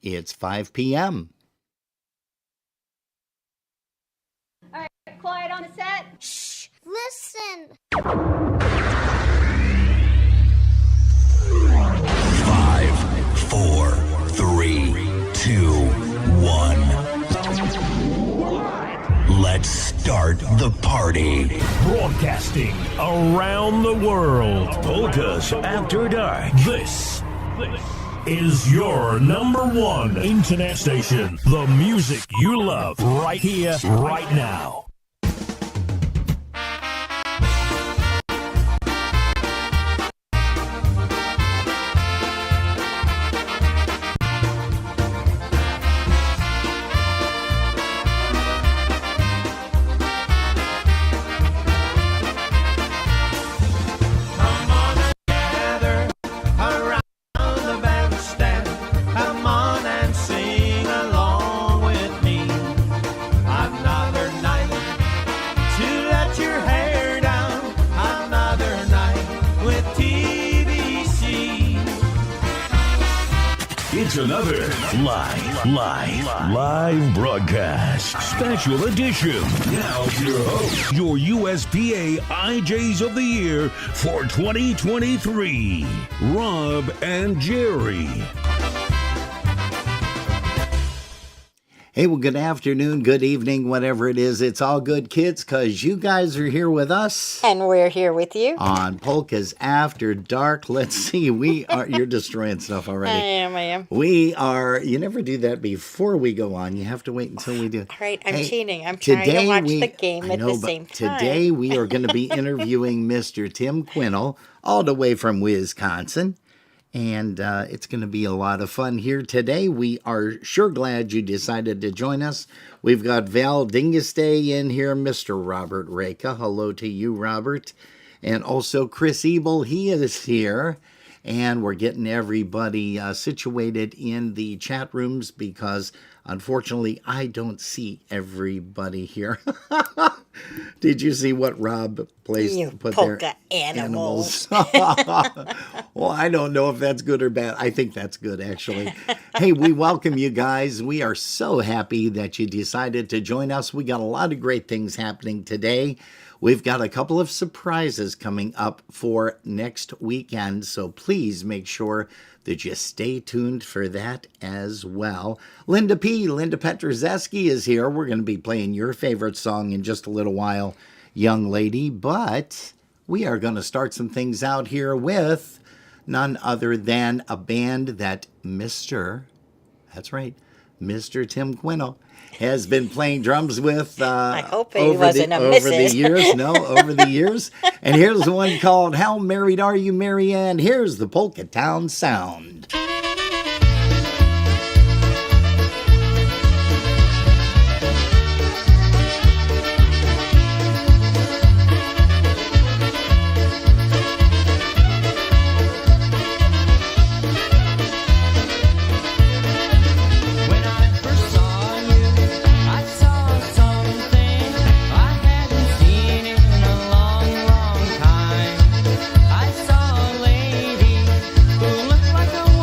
It's 5 p.m. All right, quiet on the set. Shh, listen. 5, 4, 3, 2, 1. Let's start the party. Broadcasting around the world. Polkas After Dark. This is your number one internet station. The music you love right here, right now. It's another live broadcast. Special edition. Now your host, your USPA IJs of the Year for 2023, Rob and Jerry. Hey, well, good afternoon, good evening, whatever it is. It's all good, kids, because you guys are here with us. And we're here with you. On Polkas After Dark. Let's see, we are, you're destroying stuff already. I am. We are, you never do that before we go on. You have to wait until we do. All right, I'm cheating. I'm trying to watch the game at the same time. Today we are going to be interviewing Mr. Tim Quinnell, all the way from Wisconsin. And it's going to be a lot of fun here today. We are sure glad you decided to join us. We've got Val Dingestay in here, Mr. Robert Reka. Hello to you, Robert. And also Chris Ebel, he is here. And we're getting everybody situated in the chat rooms because, unfortunately, I don't see everybody here. Did you see what Rob put polka there? animals. Well, I don't know if that's good or bad. I think that's good, actually. Hey, we welcome you guys. We are so happy that you decided to join us. We got a lot of great things happening today. We've got a couple of surprises coming up for next weekend, so please make sure that you stay tuned for that as well. Linda Petrozeski is here. We're going to be playing your favorite song in just a little while, young lady, but we are going to start some things out here with none other than a band that Mr. Tim Quinnell has been playing drums with I hope he wasn't a missus. Over the years. And here's one called How Married Are You, Marianne? Here's the Polka Town Sound. I saw a lady who looked like a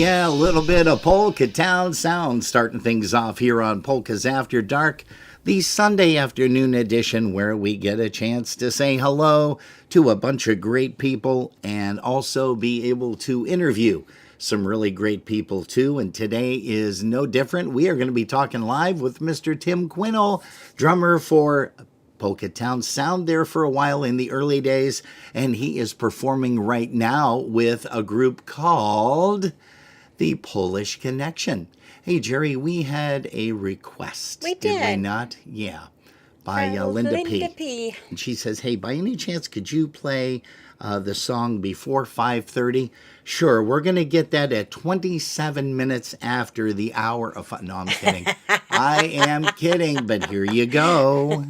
Yeah, a little bit of Polka Town sound starting things off here on Polkas After Dark, the Sunday afternoon edition where we get a chance to say hello to a bunch of great people and also be able to interview some really great people too. And today is no different. We are going to be talking live with Mr. Tim Quinnell, drummer for Polka Town Sound there for a while in the early days, and he is performing right now with a group called the Polish Connection. Hey, Jerry, we had a request. We did. We not? Yeah. By Linda P. And she says, hey, by any chance, could you play the song before 5:30? Sure, we're going to get that at 27 minutes after the hour of... No, I'm kidding. I am kidding, but here you go.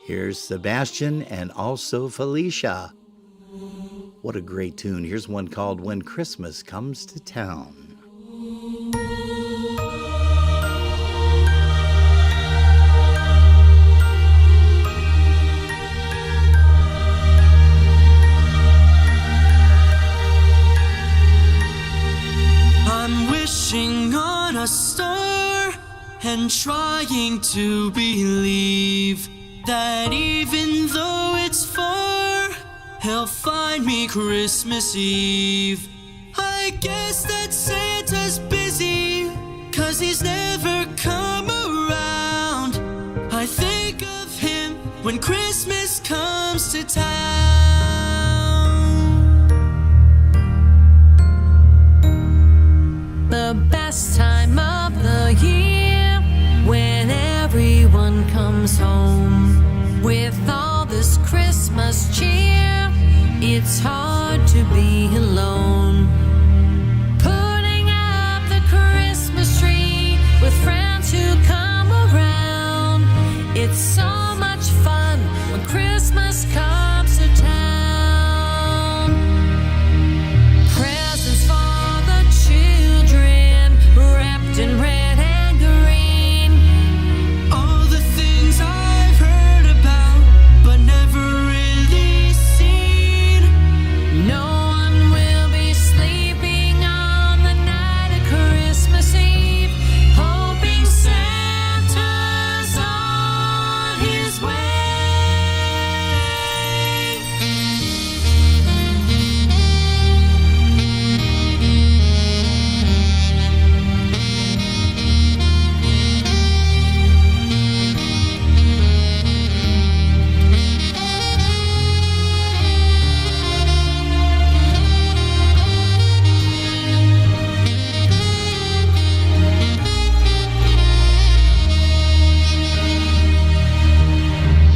Here's Sebastian and also Felicia. What a great tune. Here's one called When Christmas Comes to Town. I'm wishing on a star and trying to believe that even though it's far, he'll find me Christmas Eve. I guess that Santa's busy, 'cause he's never come around. I think of him when Christmas comes to town. The best time of the year, when everyone comes home with all this Christmas cheer, it's hard to be alone. Putting up the Christmas tree with friends who come around, it's so much fun when Christmas comes to town. Presents for the children, wrapped in red and green. All the things I've heard about, but never really seen. No one will be sleeping on the night of Christmas Eve, hoping Santa's on his way.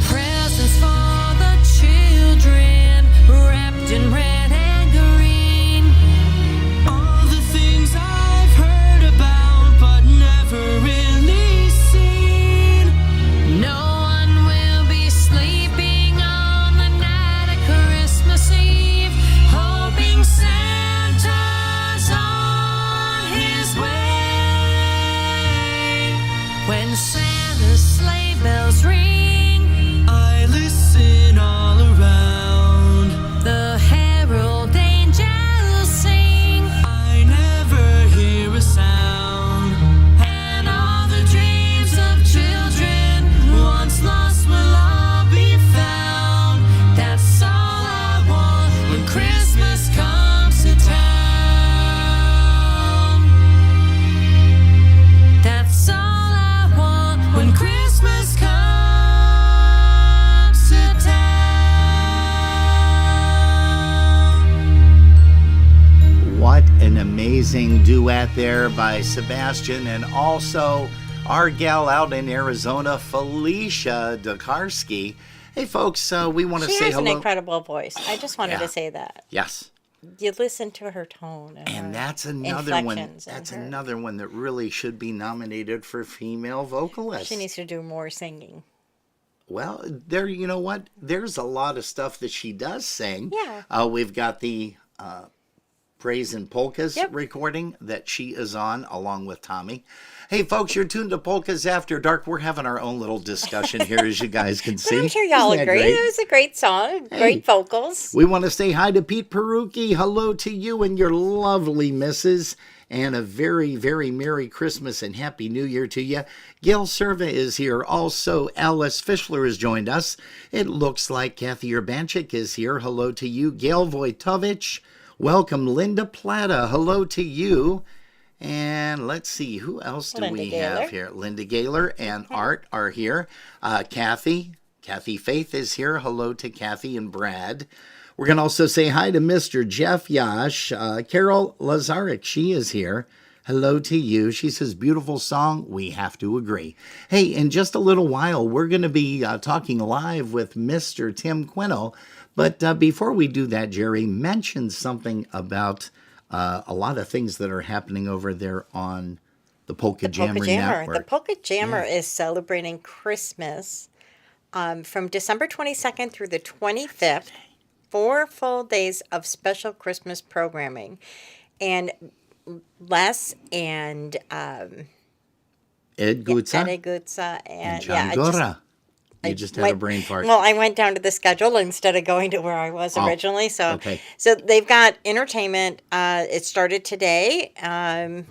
Presents for the children, wrapped in red and green. All the things I've heard about, but never really seen. No one will be sleeping on the night of Christmas Eve, hoping Santa's on his way. When Santa's sleigh bells ring, I listen all around. the herald angels sing, I never hear a sound. and all the dreams of children once lost will all be found. That's all I want when Christmas comes to town. That's all I want when Christmas comes to town. What an amazing duet there by Sebastian and also our gal out in Arizona, Felicia Dakarski. Hey, folks, we want to She say has hello. an incredible voice. I just wanted Yeah. to say that. Yes. You listen to her tone. And her that's another one. inflections and That's her- another one that really should be nominated for female vocalist. She needs to do more singing. Well, there, you know what? There's a lot of stuff that she does sing. Yeah. We've got the Praise and Polkas recording that she is on along with Tommy. Hey, folks, you're tuned to Polkas After Dark. We're having our own little discussion here, as you guys can see. I'm sure y'all Isn't that agree. great? It was a great song, great vocals. We want to say hi to Pete Perucci. Hello to you and your lovely missus. And a very, very Merry Christmas and Happy New Year to you. Gail Serva is here. Also, Alice Fischler has joined us. It looks like Kathy Urbanchik is here. Hello to you. Gail Vojtovich. Welcome, Linda Plata. Hello to you. And let's see, who else do we have here? Linda Gaylor and Art are here. Kathy Faith is here. Hello to Kathy and Brad. We're going to also say hi to Mr. Jeff Yash. Carol Lazarek, she is here. Hello to you. She says, beautiful song. We have to agree. Hey, in just a little while, we're going to be talking live with Mr. Tim Quinnell. But before we do that, Jerry mentioned something about a lot of things that are happening over there on the Polka Jammer Network. The Polka Jammer is celebrating Christmas from December 22nd through the 25th. 4 full days of special Christmas programming. And Les and Ed Gutsa and John Gora. You just had a brain fart. Well, I went down to the schedule instead of going to where I was originally. So they've got entertainment. It started today, and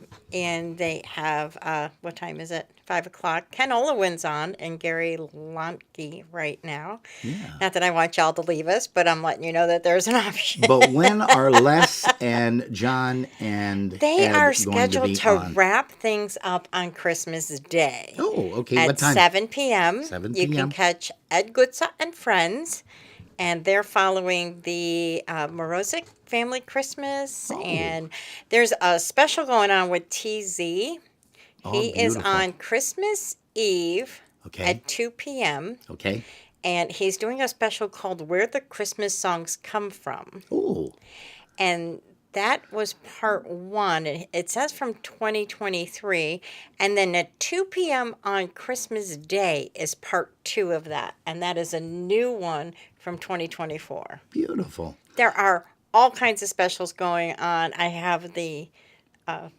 they have, what time is it? 5 o'clock. Ken Olowin's on and Gary Lontke right now. Yeah. Not that I want y'all to leave us, but I'm letting you know that there's an option. But when are Les and John and They Ed are scheduled to on? wrap things up on Christmas Day. Oh, okay. At What time? 7 p.m. 7 You p.m. can catch Ed Gutsa and friends, and they're following the Morozic family Christmas. Oh. And there's a special going on with TZ. He is on Christmas Eve at 2 p.m. Okay. And he's doing a special called Where the Christmas Songs Come From. Oh. And that was part 1. It says from 2023. And then at 2 p.m. on Christmas Day is part 2 of that. And that is a new one from 2024. Beautiful. There are all kinds of specials going on. I have the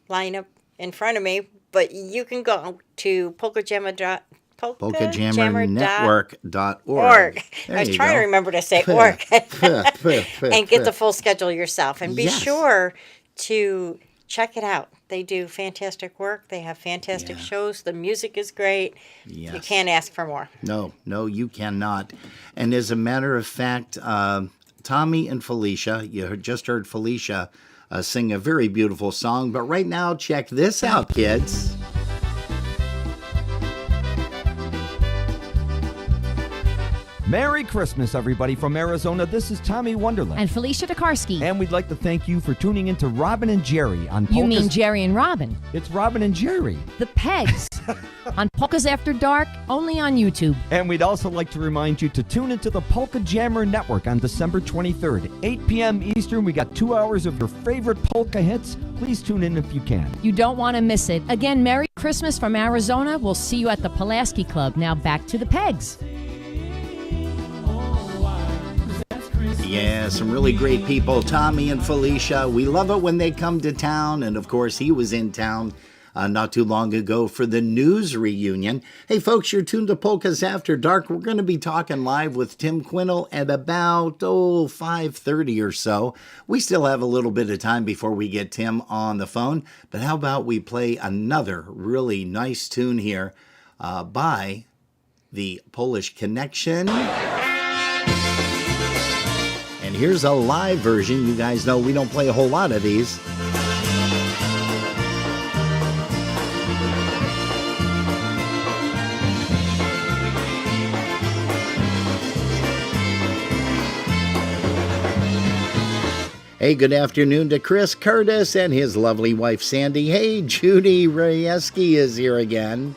lineup in front of me. But you can go to polkajammernetwork.org. I was trying to remember to say org. And get the full schedule yourself. And be sure to check it out. They do fantastic work. They have fantastic shows. The music is great. Yes. You can't ask for more. No, you cannot. And as a matter of fact, Tommy and Felicia, you just heard Felicia sing a very beautiful song. But right now, check this out, kids. Merry Christmas, everybody from Arizona. This is Tommy Wonderland. And Felicia Tokarski. And we'd like to thank you for tuning in to Robin and Jerry on Polkas. You mean Jerry and Robin? It's Robin and Jerry. The Pegs. On Polkas After Dark, only on YouTube. And we'd also like to remind you to tune into the Polka Jammer Network on December 23rd, 8 p.m. Eastern. We got 2 hours of your favorite polka hits. Please tune in if you can. You don't want to miss it. Again, Merry Christmas from Arizona. We'll see you at the Pulaski Club. Now back to the Pegs. Yeah, some really great people. Tommy and Felicia. We love it when they come to town. And of course, he was in town not too long ago for the news reunion. Hey, folks, you're tuned to Polkas After Dark. We're going to be talking live with Tim Quinnell at about 5:30 or so. We still have a little bit of time before we get Tim on the phone. But how about we play another really nice tune here by the Polish Connection. And here's a live version. You guys know we don't play a whole lot of these. Hey, good afternoon to Chris Curtis and his lovely wife, Sandy. Hey, Judy Rajewski is here again.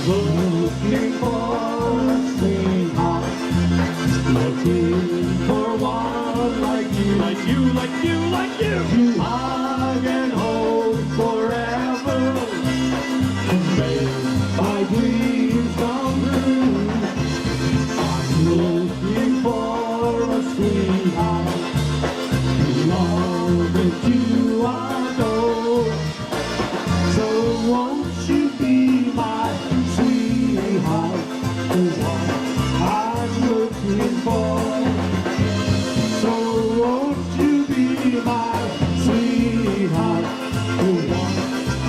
Looking for a sweetheart, looking for one like you, like you, like you, like you, to hug and hold forever, to make my dreams come true. I'm looking for a sweetheart, love that you adore. So won't you be my sweetheart, the one I'm looking for? So won't you be my sweetheart, the one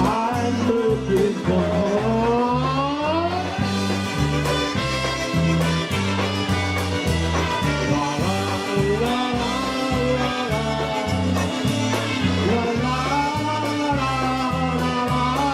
I'm looking for? La la la la la la la la.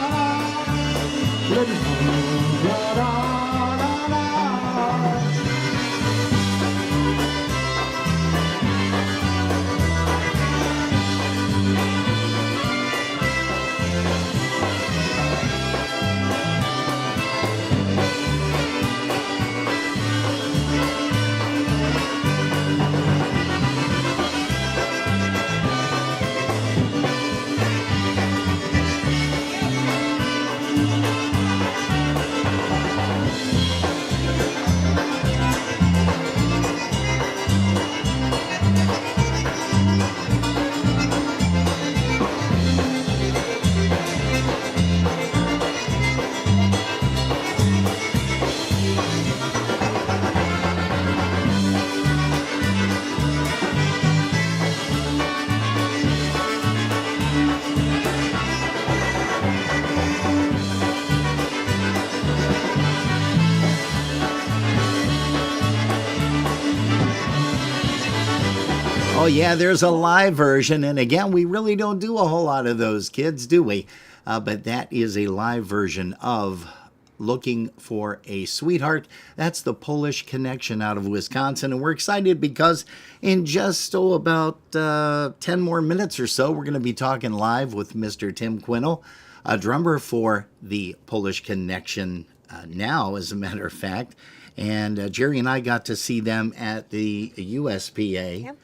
Oh, yeah, there's a live version. And again, we really don't do a whole lot of those, kids, do we? But that is a live version of Looking for a Sweetheart. That's the Polish Connection out of Wisconsin. And we're excited because in just, about 10 more minutes or so, we're going to be talking live with Mr. Tim Quinnell, a drummer for the Polish Connection now, as a matter of fact. And Jerry and I got to see them at the USPA. Yep.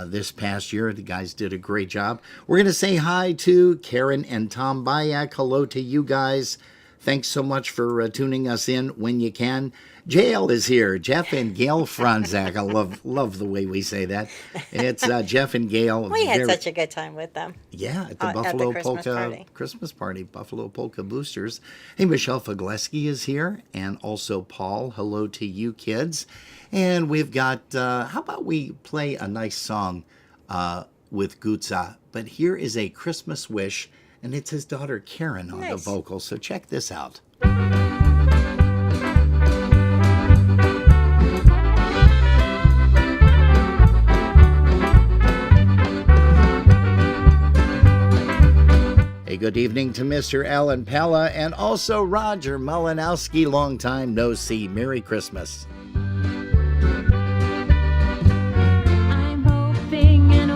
This past year. The guys did a great job. We're going to say hi to Karen and Tom Bayak. Hello to you guys. Thanks so much for tuning us in when you can. JL is here. Jeff and Gail Franzak. I love the way we say that. It's Jeff and Gail. We had such a good time with them. Yeah, at the Buffalo Polka Christmas Party, Buffalo Polka Boosters. Hey, Michelle Fogleski is here, and also Paul. Hello to you kids. And we've got, how about we play a nice song with Gutza? But here is a Christmas wish, and it's his daughter Karen on the vocals. So check this out. Hey, good evening to Mr. Alan Pella and also Roger Malinowski. Long time no see. Merry Christmas.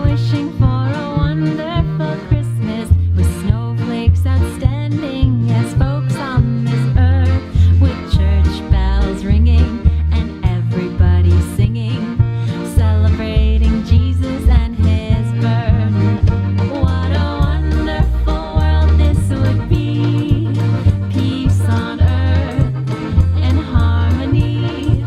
Wishing for a wonderful Christmas with snowflakes outstanding as folks on this earth, with church bells ringing and everybody singing, celebrating Jesus and his birth. What a wonderful world this would be, peace on earth and harmony.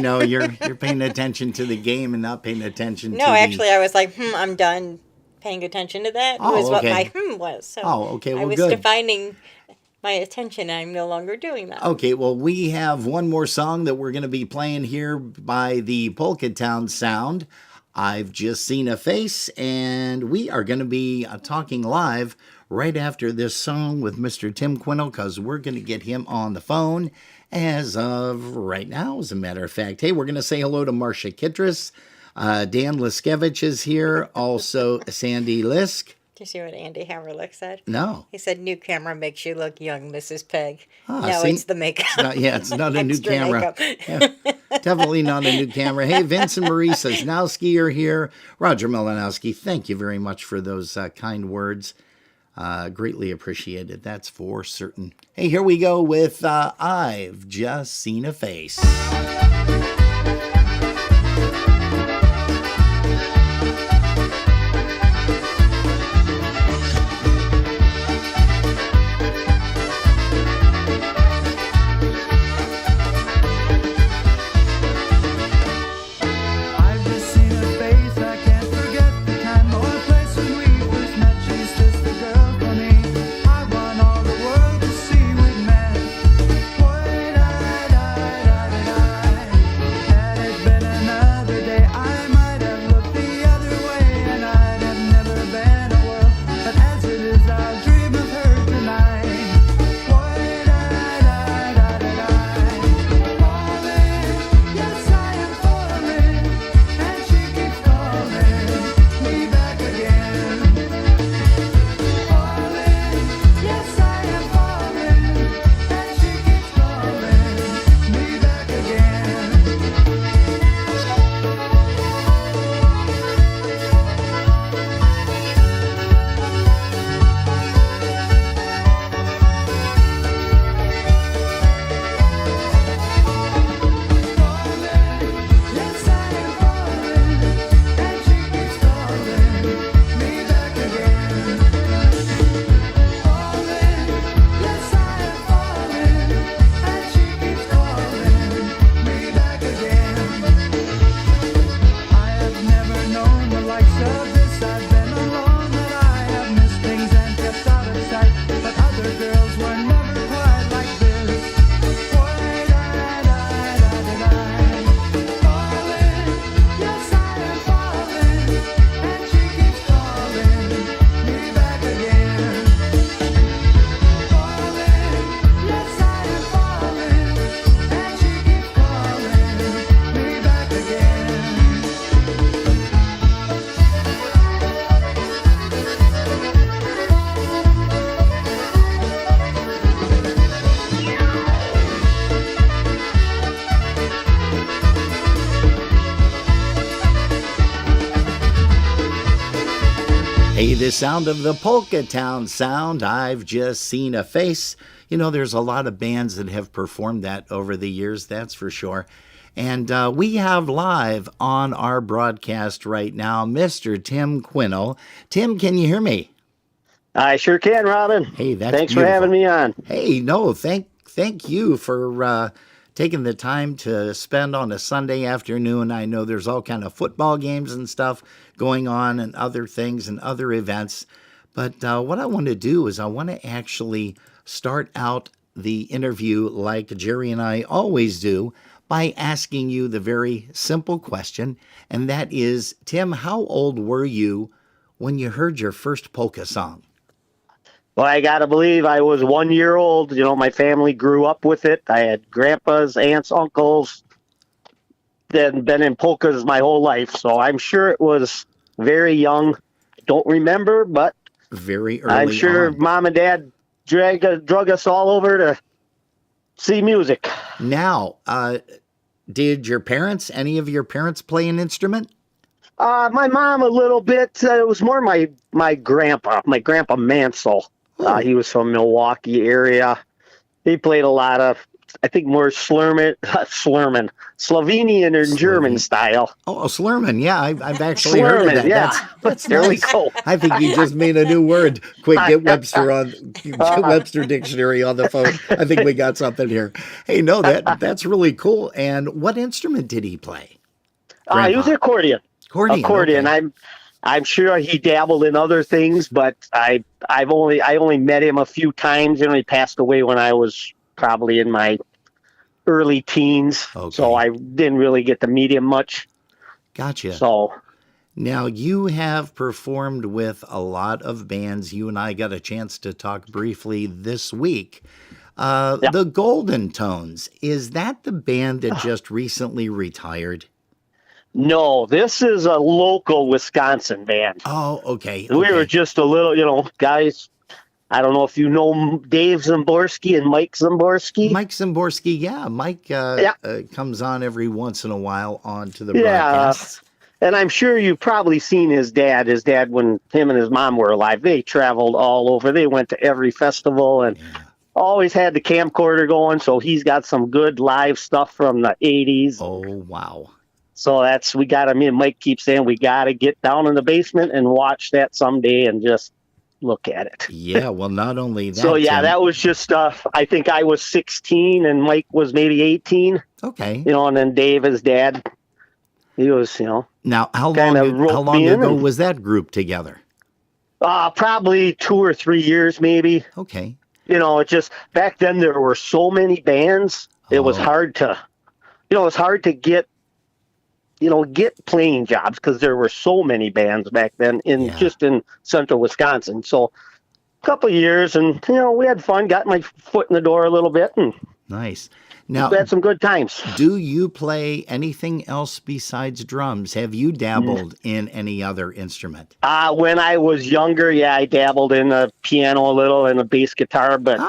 know, you're paying attention to the game and not paying attention to actually, I was like, I'm done paying attention to that. Oh, was okay. what my was. So okay, well, I was good. defining my attention. I'm no longer doing that. Okay, well, we have one more song that we're going to be playing here by the Polka Town Sound. I've just seen a face, and we are going to be talking live right after this song with Mr. Tim Quinnell, because we're going to get him on the phone as of right now, as a matter of fact. Hey, we're going to say hello to Marcia Kittris. Dan Liskevich is here, also Sandy Lisk. Do you see what Andy Hammerlick said? No. He said, new camera makes you look young, Mrs. Peg. Ah, no, see? it's the makeup. It's not a new Extra camera. Yeah, definitely not a new camera. Hey, Vince and Marie Sosnowski are here. Roger Melanowski, thank you very much for those kind words. Greatly appreciated. That's for certain. Hey, here we go with I've Just Seen a Face. Hey, the sound of the Polka Town Sound, I've Just Seen a Face. You know, there's a lot of bands that have performed that over the years, that's for sure. And we have live on our broadcast right now, Mr. Tim Quinnell. Tim, can you hear me? I sure can, Robin. Hey, that's Thanks beautiful. for having me on. Hey, no, thank you for taking the time to spend on a Sunday afternoon. I know there's all kind of football games and stuff going on and other things and other events. But what I want to do is I want to actually start out the interview like Jerry and I always do by asking you the very simple question, and that is, Tim, how old were you when you heard your first polka song? Well, I got to believe I was 1 year old. You know, my family grew up with it. I had grandpas, aunts, uncles, then been in polkas my whole life. So I'm sure it was very young. Don't remember, but very early I'm sure on. Mom and Dad drug us all over to see music. Now, did any of your parents play an instrument? My mom a little bit. It was more my grandpa Mansell. He was from Milwaukee area. He played a lot of I think more Slovenian or German style. Oh, Slurman. Yeah, I've actually heard of that. Yeah. That's There we nice. go. I think you just made a new word. Quick, get Webster Dictionary on the phone. I think we got something here. Hey, no, that's really cool. And what instrument did he play? He was accordion. Accordion. Okay. I'm sure he dabbled in other things, but I only met him a few times. He passed away when I was probably in my early teens, so I didn't really get to meet him much. Gotcha. So now you have performed with a lot of bands. You and I got a chance to talk briefly this week. The Golden Tones, is that the band that just recently retired? No, this is a local Wisconsin band. Oh, okay. We were just a little, guys. I don't know if you know Dave Zimborski and Mike Zimborski. Mike Zimborski, yeah. Mike comes on every once in a while onto the broadcasts. And I'm sure you've probably seen his dad. His dad, when him and his mom were alive, they traveled all over. They went to every festival and always had the camcorder going. So he's got some good live stuff from the 80s. Oh, wow. So me and Mike keep saying we got to get down in the basement and watch that someday and just look at it. Yeah, well, not only that. So, that was just, I think I was 16 and Mike was maybe 18. Okay. And then Dave, his dad, he was, Now, how long ago was that group together? Probably 2 or 3 years, maybe. Okay. It just, back then there were so many bands, it was hard to, get playing jobs because there were so many bands back then just in central Wisconsin. So a couple of years and, we had fun, got my foot in the door a little bit and nice. Now, we had some good times. Do you play anything else besides drums? Have you dabbled in any other instrument? When I was younger, I dabbled in a piano a little and a bass guitar, but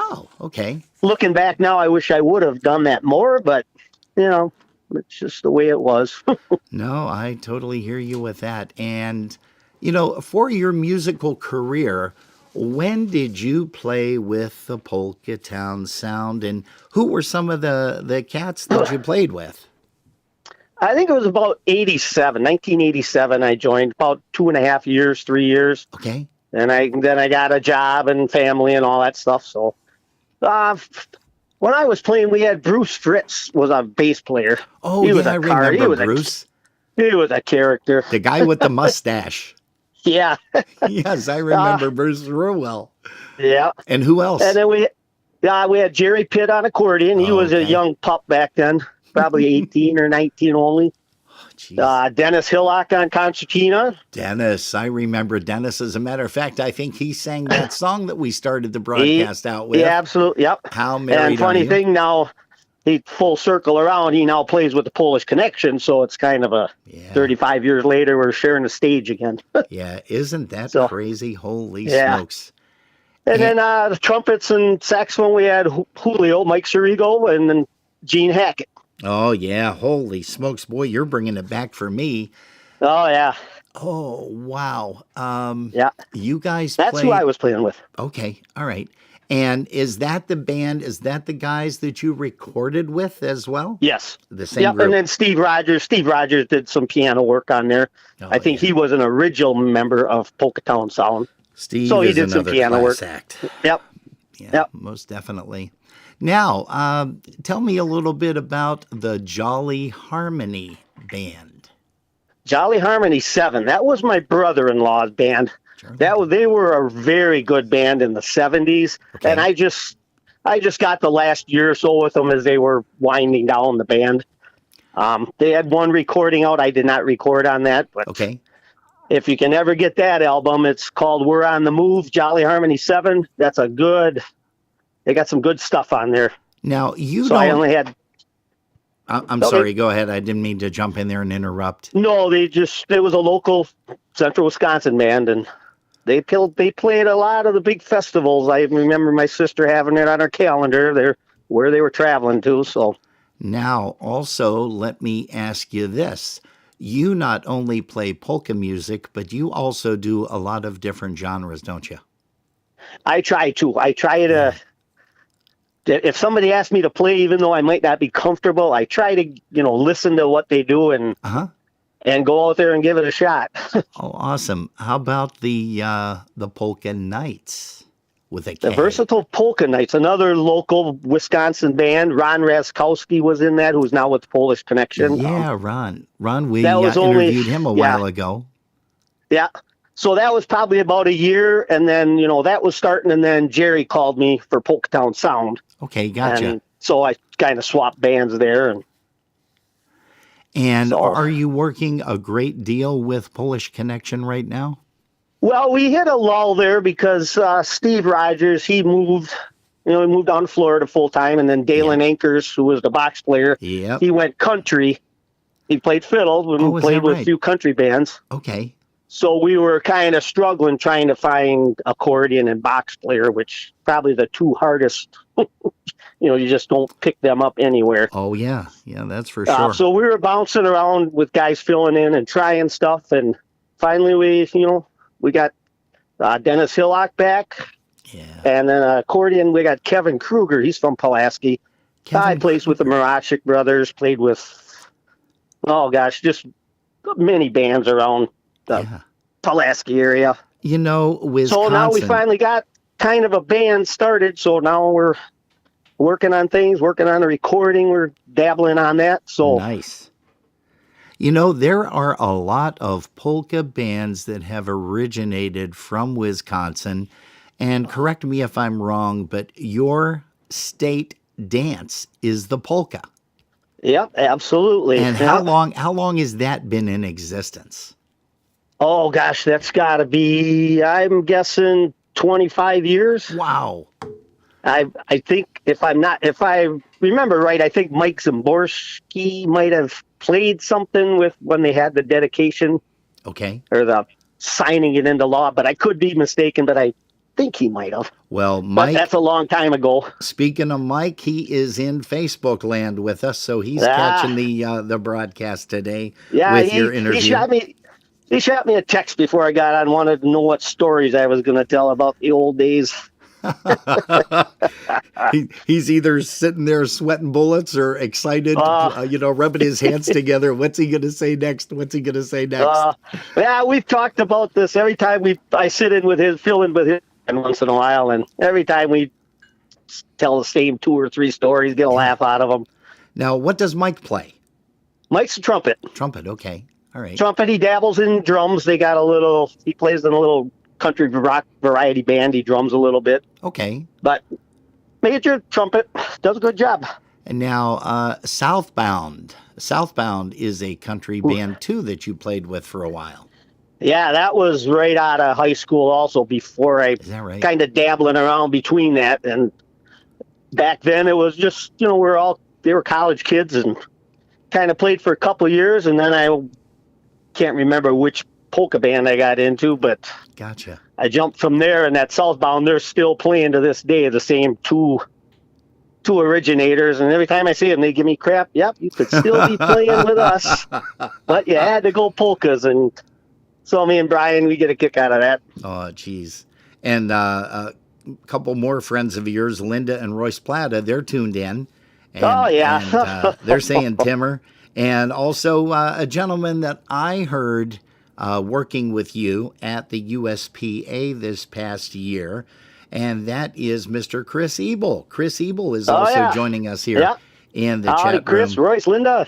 looking back now, I wish I would have done that more, but it's just the way it was. No, I totally hear you with that. And, for your musical career, when did you play with the Polka Town Sound, and who were some of the cats that you played with? I think it was about 1987 I joined, about 2.5 years, 3 years. Okay. And then I got a job and family and all that stuff. So when I was playing, we had Bruce Fritz was a bass player. Oh, I remember Bruce. He was a character. The guy with the mustache. Yeah. Yes, I remember Bruce real well. Yeah. And who else? And then we had Jerry Pitt on accordion. He was a young pup back then, probably 18 or 19 only. Dennis Hillock on concertina. Dennis, I remember Dennis. As a matter of fact, I think he sang that song that we started the broadcast out with. Yeah, absolutely. Yep. How married And funny are you? thing now, he full circle around. He now plays with the Polish Connection, so it's kind of a 35 years later, we're sharing the stage again. Yeah, isn't that crazy? Holy smokes. And then the trumpets and saxophone, we had Julio, Mike Sirigo, and then Gene Hackett. Oh, yeah. Holy smokes. Boy, you're bringing it back for me. Oh, yeah. Oh, wow. Yeah. You guys That's who I was playing with. Okay. All right. And is that the band, is that the guys that you recorded with as well? Yes. The same group? And then Steve Rogers did some piano work on there. I think he was an original member of Polka Town Sound. Steve so he is did some another piano class work. act. Yep. Yeah, most definitely. Now, tell me a little bit about the Jolly Harmony Band. Jolly Harmony 7. That was my brother-in-law's band. They were a very good band in the 70s, and I just got the last year or so with them as they were winding down the band. They had one recording out. I did not record on that, but if you can ever get that album, it's called We're on the Move, Jolly Harmony 7. They got some good stuff on there. Now, I only had... I'm sorry, go ahead. I didn't mean to jump in there and interrupt. No, it was a local central Wisconsin band, and they played a lot of the big festivals. I remember my sister having it on her calendar where they were traveling to. So now, also, let me ask you this. You not only play polka music, but you also do a lot of different genres, don't you? I try to. if somebody asks me to play, even though I might not be comfortable, I try to, listen to what they do and go out there and give it a shot. Oh, awesome. How about the Polka Knights with a K? The Versatile Polka Knights, another local Wisconsin band. Ron Raskowski was in that, who's now with Polish Connection. Yeah, Ron. Ron, we that was interviewed him a while ago. Yeah. So that was probably about a year, and then, that was starting, and then Jerry called me for Polka Town Sound. Okay, gotcha. And so I kind of swapped bands there. And are you working a great deal with Polish Connection right now? Well, we hit a lull there because Steve Rogers, he moved on to Florida full time, and then Dalen Ankers, who was the box player, he went country. He played fiddle and played with a few country bands. Okay. So we were kind of struggling trying to find accordion and box player, which probably the two hardest. You just don't pick them up anywhere. Oh, yeah. Yeah, that's for sure. So we were bouncing around with guys filling in and trying stuff. And finally we got Dennis Hillock back. Yeah. And then accordion, we got Kevin Kruger. He's from Pulaski. I plays with the Marashik brothers, played with, just many bands around the Pulaski area. Wisconsin. So now we finally got kind of a band started. So now we're working on things, working on the recording. We're dabbling on that. So nice. There are a lot of polka bands that have originated from Wisconsin. And correct me if I'm wrong, but your state dance is the polka. Yep, absolutely. And how long has that been in existence? Oh gosh, that's got to be, I'm guessing 25 years. Wow. I think if I remember right, I think Mike Zimborski might have played something with when they had the dedication. Okay. Or the signing it into law, but I could be mistaken, but I think he might have. Well, Mike, but that's a long time ago. Speaking of Mike, he is in Facebook land with us, so he's catching the broadcast today with your interview. He shot me a text before I got on, wanted to know what stories I was going to tell about the old days. He's either sitting there sweating bullets or excited, rubbing his hands together. What's he going to say next? Yeah, we've talked about this every time I sit in with his, fill in with him once in a while, and every time we tell the same 2 or 3 stories, get a laugh out of them. Now, what does Mike play? Mike's a trumpet. Trumpet, okay. All right. Trumpet, he dabbles in drums. He plays in a little country rock variety band. He drums a little bit. Okay. But major trumpet, does a good job. And now, Southbound. Southbound is a country band, too, that you played with for a while. Yeah, that was right out of high school also, before I kind of dabbling around between that. And back then it was just, they were college kids and kind of played for a couple of years. And then I can't remember which polka band I got into, but gotcha. I jumped from there, and that Southbound, they're still playing to this day, the same two originators, and every time I see them, they give me crap. Yep, you could still be playing with us, but you had to go polkas, and so me and Brian, we get a kick out of that. Oh, geez. And a couple more friends of yours, Linda and Royce Plata, they're tuned in. And, and, they're saying Timmer. And also a gentleman that I heard working with you at the USPA this past year, and that is Mr. Chris Ebel. Chris Ebel is also joining us here in the chat room. Chris, Royce, Linda.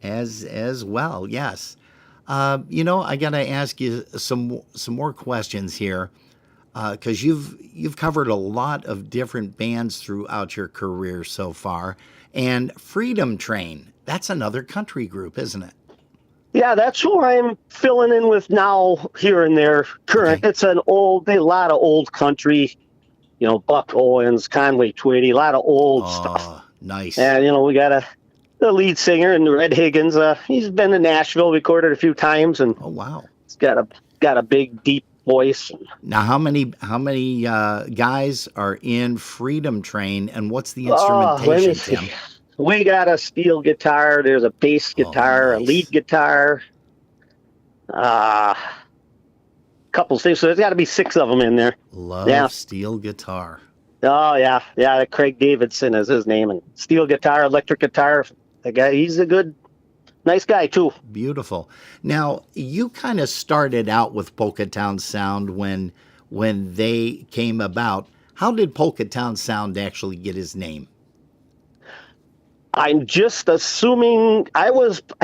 As well, yes. I got to ask you some more questions here, because you've covered a lot of different bands throughout your career so far, and Freedom Train. That's another country group, isn't it? Yeah, that's who I'm filling in with now, here and there. Current. Okay. It's a lot of old country, Buck Owens, Conway Twitty, a lot of old stuff. Nice. And, we got the lead singer, and Red Higgins. He's been to Nashville, recorded a few times, and oh wow, he's got a big, deep voice. Now, how many guys are in Freedom Train, and what's the instrumentation, Tim? We got a steel guitar. There's a bass guitar, nice. A lead guitar, couple things. So there's got to be 6 of them in there. Love steel guitar. Oh yeah, yeah. Craig Davidson is his name, and steel guitar, electric guitar. The guy, he's a good, nice guy too. Beautiful. Now, you kind of started out with Polka Town Sound when they came about. How did Polka Town Sound actually get his name? I'm just assuming I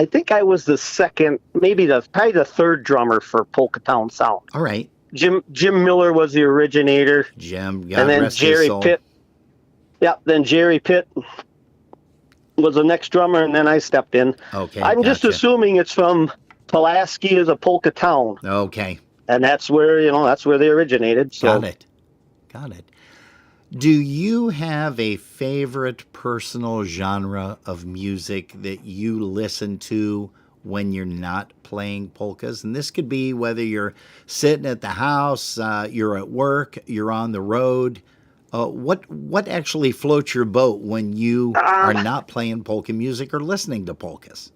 think I was the second, probably the third drummer for Polka Town Sound. All right. Jim Miller was the originator. Jim, God and then rest his Jerry soul. Pitt. Yeah, then Jerry Pitt was the next drummer, and then I stepped in. Okay, I'm just gotcha. assuming it's from Pulaski is a polka town, Okay, and that's where they originated. So. got it. Do you have a favorite personal genre of music that you listen to when you're not playing polkas? And this could be whether you're sitting at the house, you're at work, you're on the road. What actually floats your boat when you are not playing polka music or listening to polkas?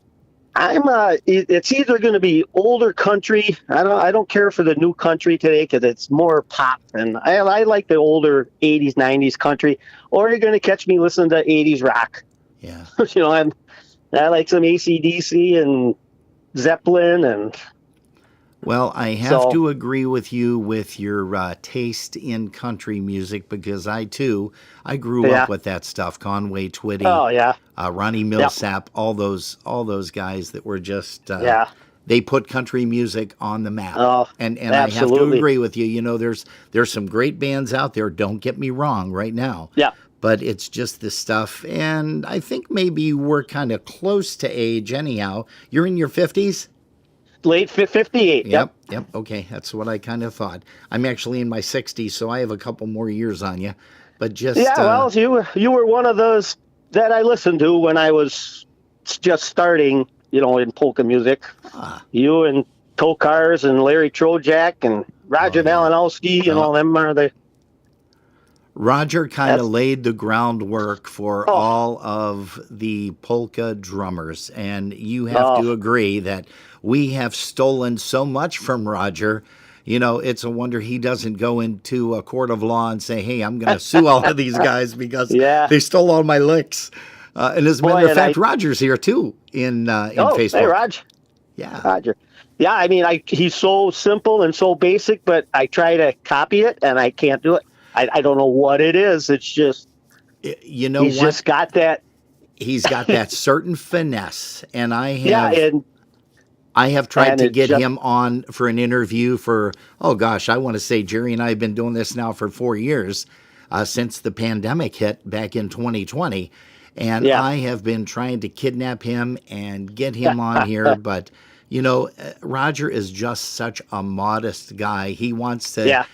It's either going to be older country. I don't care for the new country today because it's more pop, and I like the older 80s, 90s country. Or you're going to catch me listening to 80s rock. Yeah. I like some AC/DC and Zeppelin and. Well, I have to agree with you with your taste in country music because I grew up with that stuff. Conway Twitty, Ronnie Millsap, all those guys that were just they put country music on the map. Oh, and I have to agree with you. There's some great bands out there. Don't get me wrong, right now. Yeah. But it's just the stuff, and I think maybe we're kind of close to age. Anyhow, you're in your 50s. Late 58. Yep. Okay, that's what I kind of thought. I'm actually in my 60s, so I have a couple more years on you. But just well, you were one of those that I listened to when I was just starting, in polka music. You and Tokars and Larry Trojak and Roger Malinowski, them are the. Roger kind of laid the groundwork for all of the polka drummers, and you have to agree that we have stolen so much from Roger. It's a wonder he doesn't go into a court of law and say, hey, I'm going to sue all of these guys because they stole all my licks. And as a matter of fact, Roger's here too in Facebook. Hey, Roger. Yeah. Roger. Yeah, I mean, he's so simple and so basic, but I try to copy it and I can't do it. I don't know what it is. It's just, he's just got that. He's got that certain finesse, and I have tried to get him on for an interview for, I want to say Jerry and I have been doing this now for 4 years, since the pandemic hit back in 2020. And I have been trying to kidnap him and get him on here. But, Roger is just such a modest guy. He wants to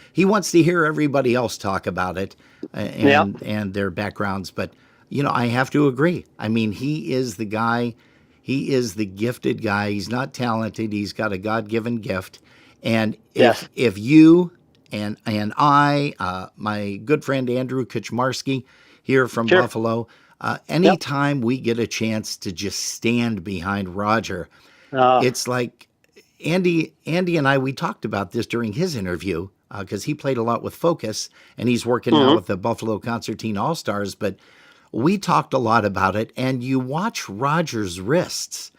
hear everybody else talk about it and their backgrounds. But, I have to agree. I mean, he is the guy. He is the gifted guy. He's not talented. He's got a God-given gift. And if you and I, my good friend Andrew Kaczmarski here from Buffalo, anytime we get a chance to just stand behind Roger, it's like Andy and I, we talked about this during his interview because he played a lot with Focus and he's working now with the Buffalo Concertine All-Stars, but we talked a lot about it, and you watch Roger's wrists,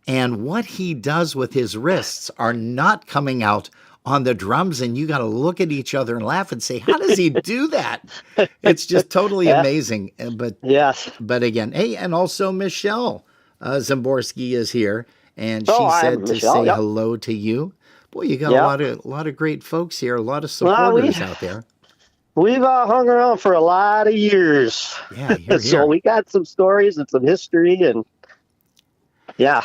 and what he does with his wrists are not coming out on the drums, and you got to look at each other and laugh and say, how does he do that? It's just totally amazing. But again, hey, and also Michelle Zamborski is here, and she said to say hello to you. Boy, you got a lot of great folks here, a lot of supporters out there. We've hung around for a lot of years. Yeah, so we got some stories and some history, and good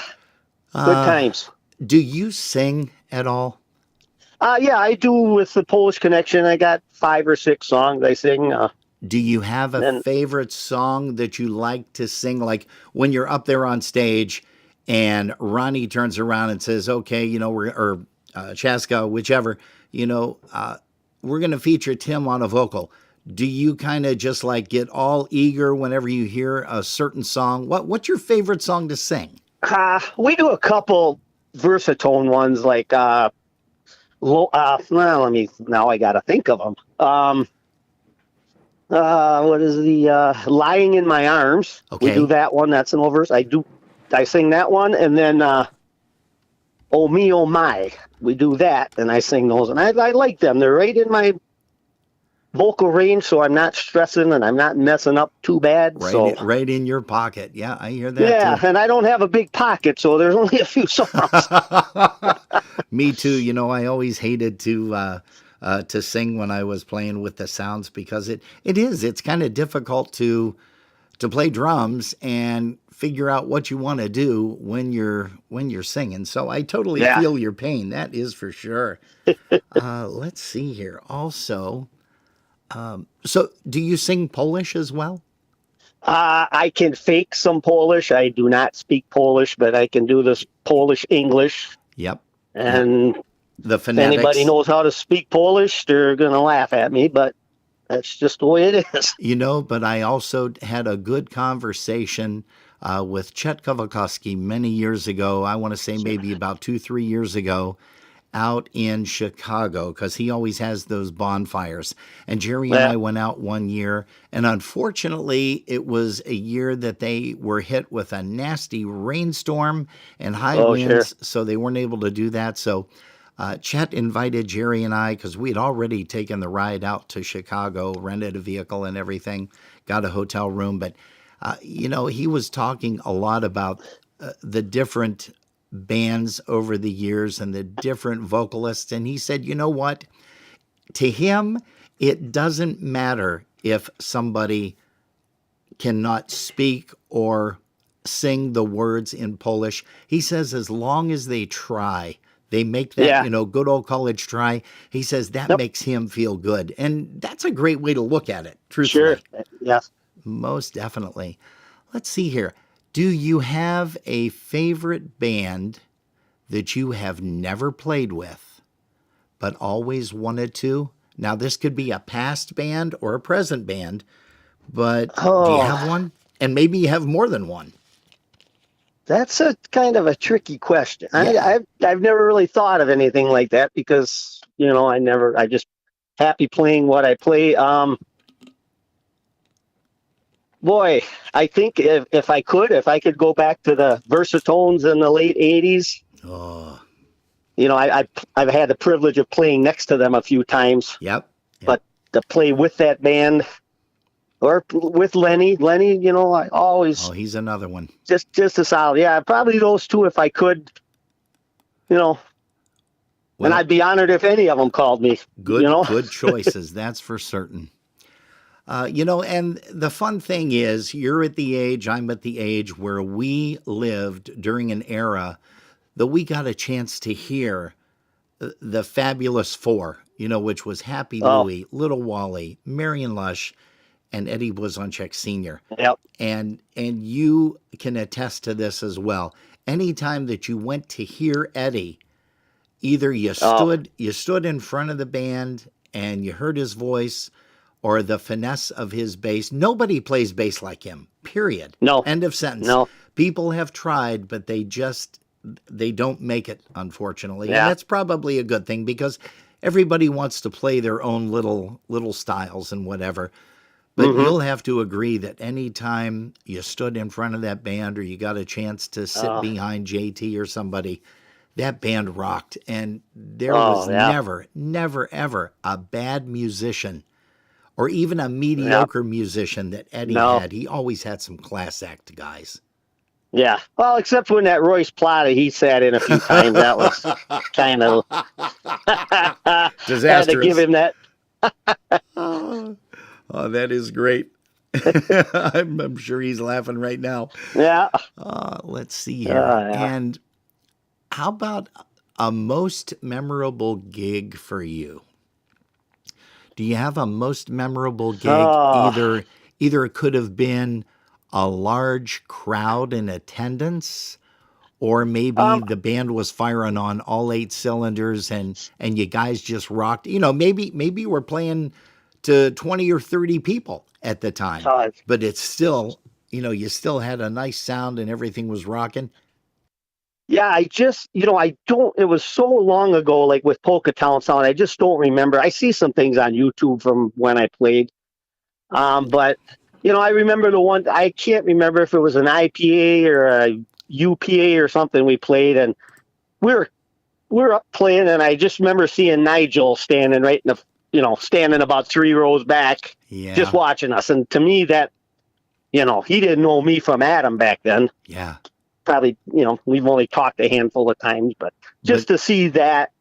times. Do you sing at all? I do with the Polish Connection. I got 5 or 6 songs I sing. Do you have a favorite song that you like to sing? Like when you're up there on stage and Ronnie turns around and says, okay, or Chaska, whichever, we're going to feature Tim on a vocal. Do you kind of just like get all eager whenever you hear a certain song? What's your favorite song to sing? We do a couple versatone ones like, now I got to think of them. What is the Lying in My Arms? Okay. We do that one. That's an old verse. I sing that one, and then Oh Me, Oh My. We do that, and I sing those, and I like them. They're right in my vocal range, so I'm not stressing and I'm not messing up too bad. Right in your pocket. Yeah, I hear that Yeah, too. and I don't have a big pocket, so there's only a few songs. Me too. You know, I always hated to sing when I was playing with the sounds because it's kind of difficult to play drums and figure out what you want to do when you're singing. So I totally feel your pain. That is for sure. Let's see here. Also, so do you sing Polish as well? I can fake some Polish. I do not speak Polish, but I can do this Polish English. Yep. And the if phonetics. anybody knows how to speak Polish, they're going to laugh at me, but that's just the way it is. You know, but I also had a good conversation with Chet Kowalkowski many years ago. I want to say maybe about 2-3 years ago, out in Chicago, because he always has those bonfires. And Jerry and I went out one year, and unfortunately, it was a year that they were hit with a nasty rainstorm and high winds, so they weren't able to do that. So Chet invited Jerry and I, because we had already taken the ride out to Chicago, rented a vehicle and everything, got a hotel room. But, you know, he was talking a lot about the different bands over the years and the different vocalists. And he said, you know what? To him, it doesn't matter if somebody cannot speak or sing the words in Polish. He says as long as they try, they make that, you know, good old college try. He says that makes him feel good. And that's a great way to look at it, truthfully. Sure, yes. Most definitely. Let's see here. Do you have a favorite band that you have never played with, but always wanted to? Now, this could be a past band or a present band, but do you have one? And maybe you have more than one. That's a kind of a tricky question. Yeah. I've never really thought of anything like that because, you know, I just happy playing what I play. Boy, I think if I could go back to the Versatones in the late 80s. Oh. You know, I've had the privilege of playing next to them a few times. Yep. But to play with that band or with Lenny, you know, I always. Oh, he's another one. Just a solid. Yeah, probably those two if I could, you know. Well, and I'd be honored if any of them called me. Good, you know? Good choices, that's for certain. You know, and the fun thing is, you're at the age, I'm at the age where we lived during an era that we got a chance to hear the Fabulous Four, you know, which was Happy Louie, Little Wally, Marion Lush, and Eddie Blazonczyk Sr. Yep. And you can attest to this as well. Anytime that you went to hear Eddie, either you stood in front of the band and you heard his voice, or the finesse of his bass. Nobody plays bass like him, period. No. End of sentence. No. People have tried, but they don't make it, unfortunately. Yeah. And that's probably a good thing because everybody wants to play their own little styles and whatever. But you'll have to agree that anytime you stood in front of that band or you got a chance to sit behind JT or somebody, that band rocked. And there was never, ever a bad musician or even a mediocre musician that Eddie had. He always had some class act guys. Yeah. Well, except when that Royce Plata he sat in a few times. That was kind of disastrous. Had to give him that. Oh, that is great. I'm sure he's laughing right now. Yeah. Let's see here. And how about a most memorable gig for you? Do you have a most memorable gig? Either it could have been a large crowd in attendance, or maybe the band was firing on all 8 cylinders and you guys just rocked. You know, maybe you were playing to 20 or 30 people at the time, but it's still, you know, you still had a nice sound and everything was rocking. Yeah, it was so long ago, like with Polka Town Sound, I just don't remember. I see some things on YouTube from when I played. But I remember the one. I can't remember if it was an IPA or a UPA or something we played, and we were up playing, and I just remember seeing Nigel standing right in the, standing about 3 rows back, just watching us. And to me, that, he didn't know me from Adam back then. Yeah. Probably, we've only talked a handful of times, but just to see that,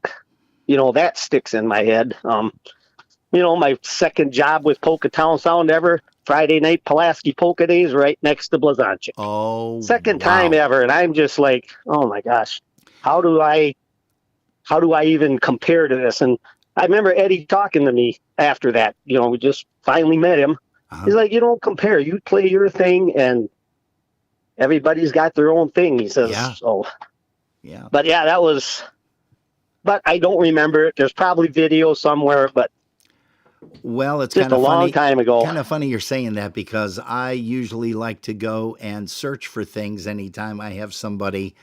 that sticks in my head. My second job with Polka Town Sound ever, Friday night Pulaski Polka Days right next to Blazonczyk. Oh, second time ever. And I'm just like, oh my gosh, how do I even compare to this? And I remember Eddie talking to me after that, we just finally met him. He's like, you don't compare, you play your thing and everybody's got their own thing. He says, so yeah, but but I don't remember it. There's probably video somewhere, but well, it's just kind of a long funny. time ago. Kind of funny you're saying that because I usually like to go and search for things anytime I have somebody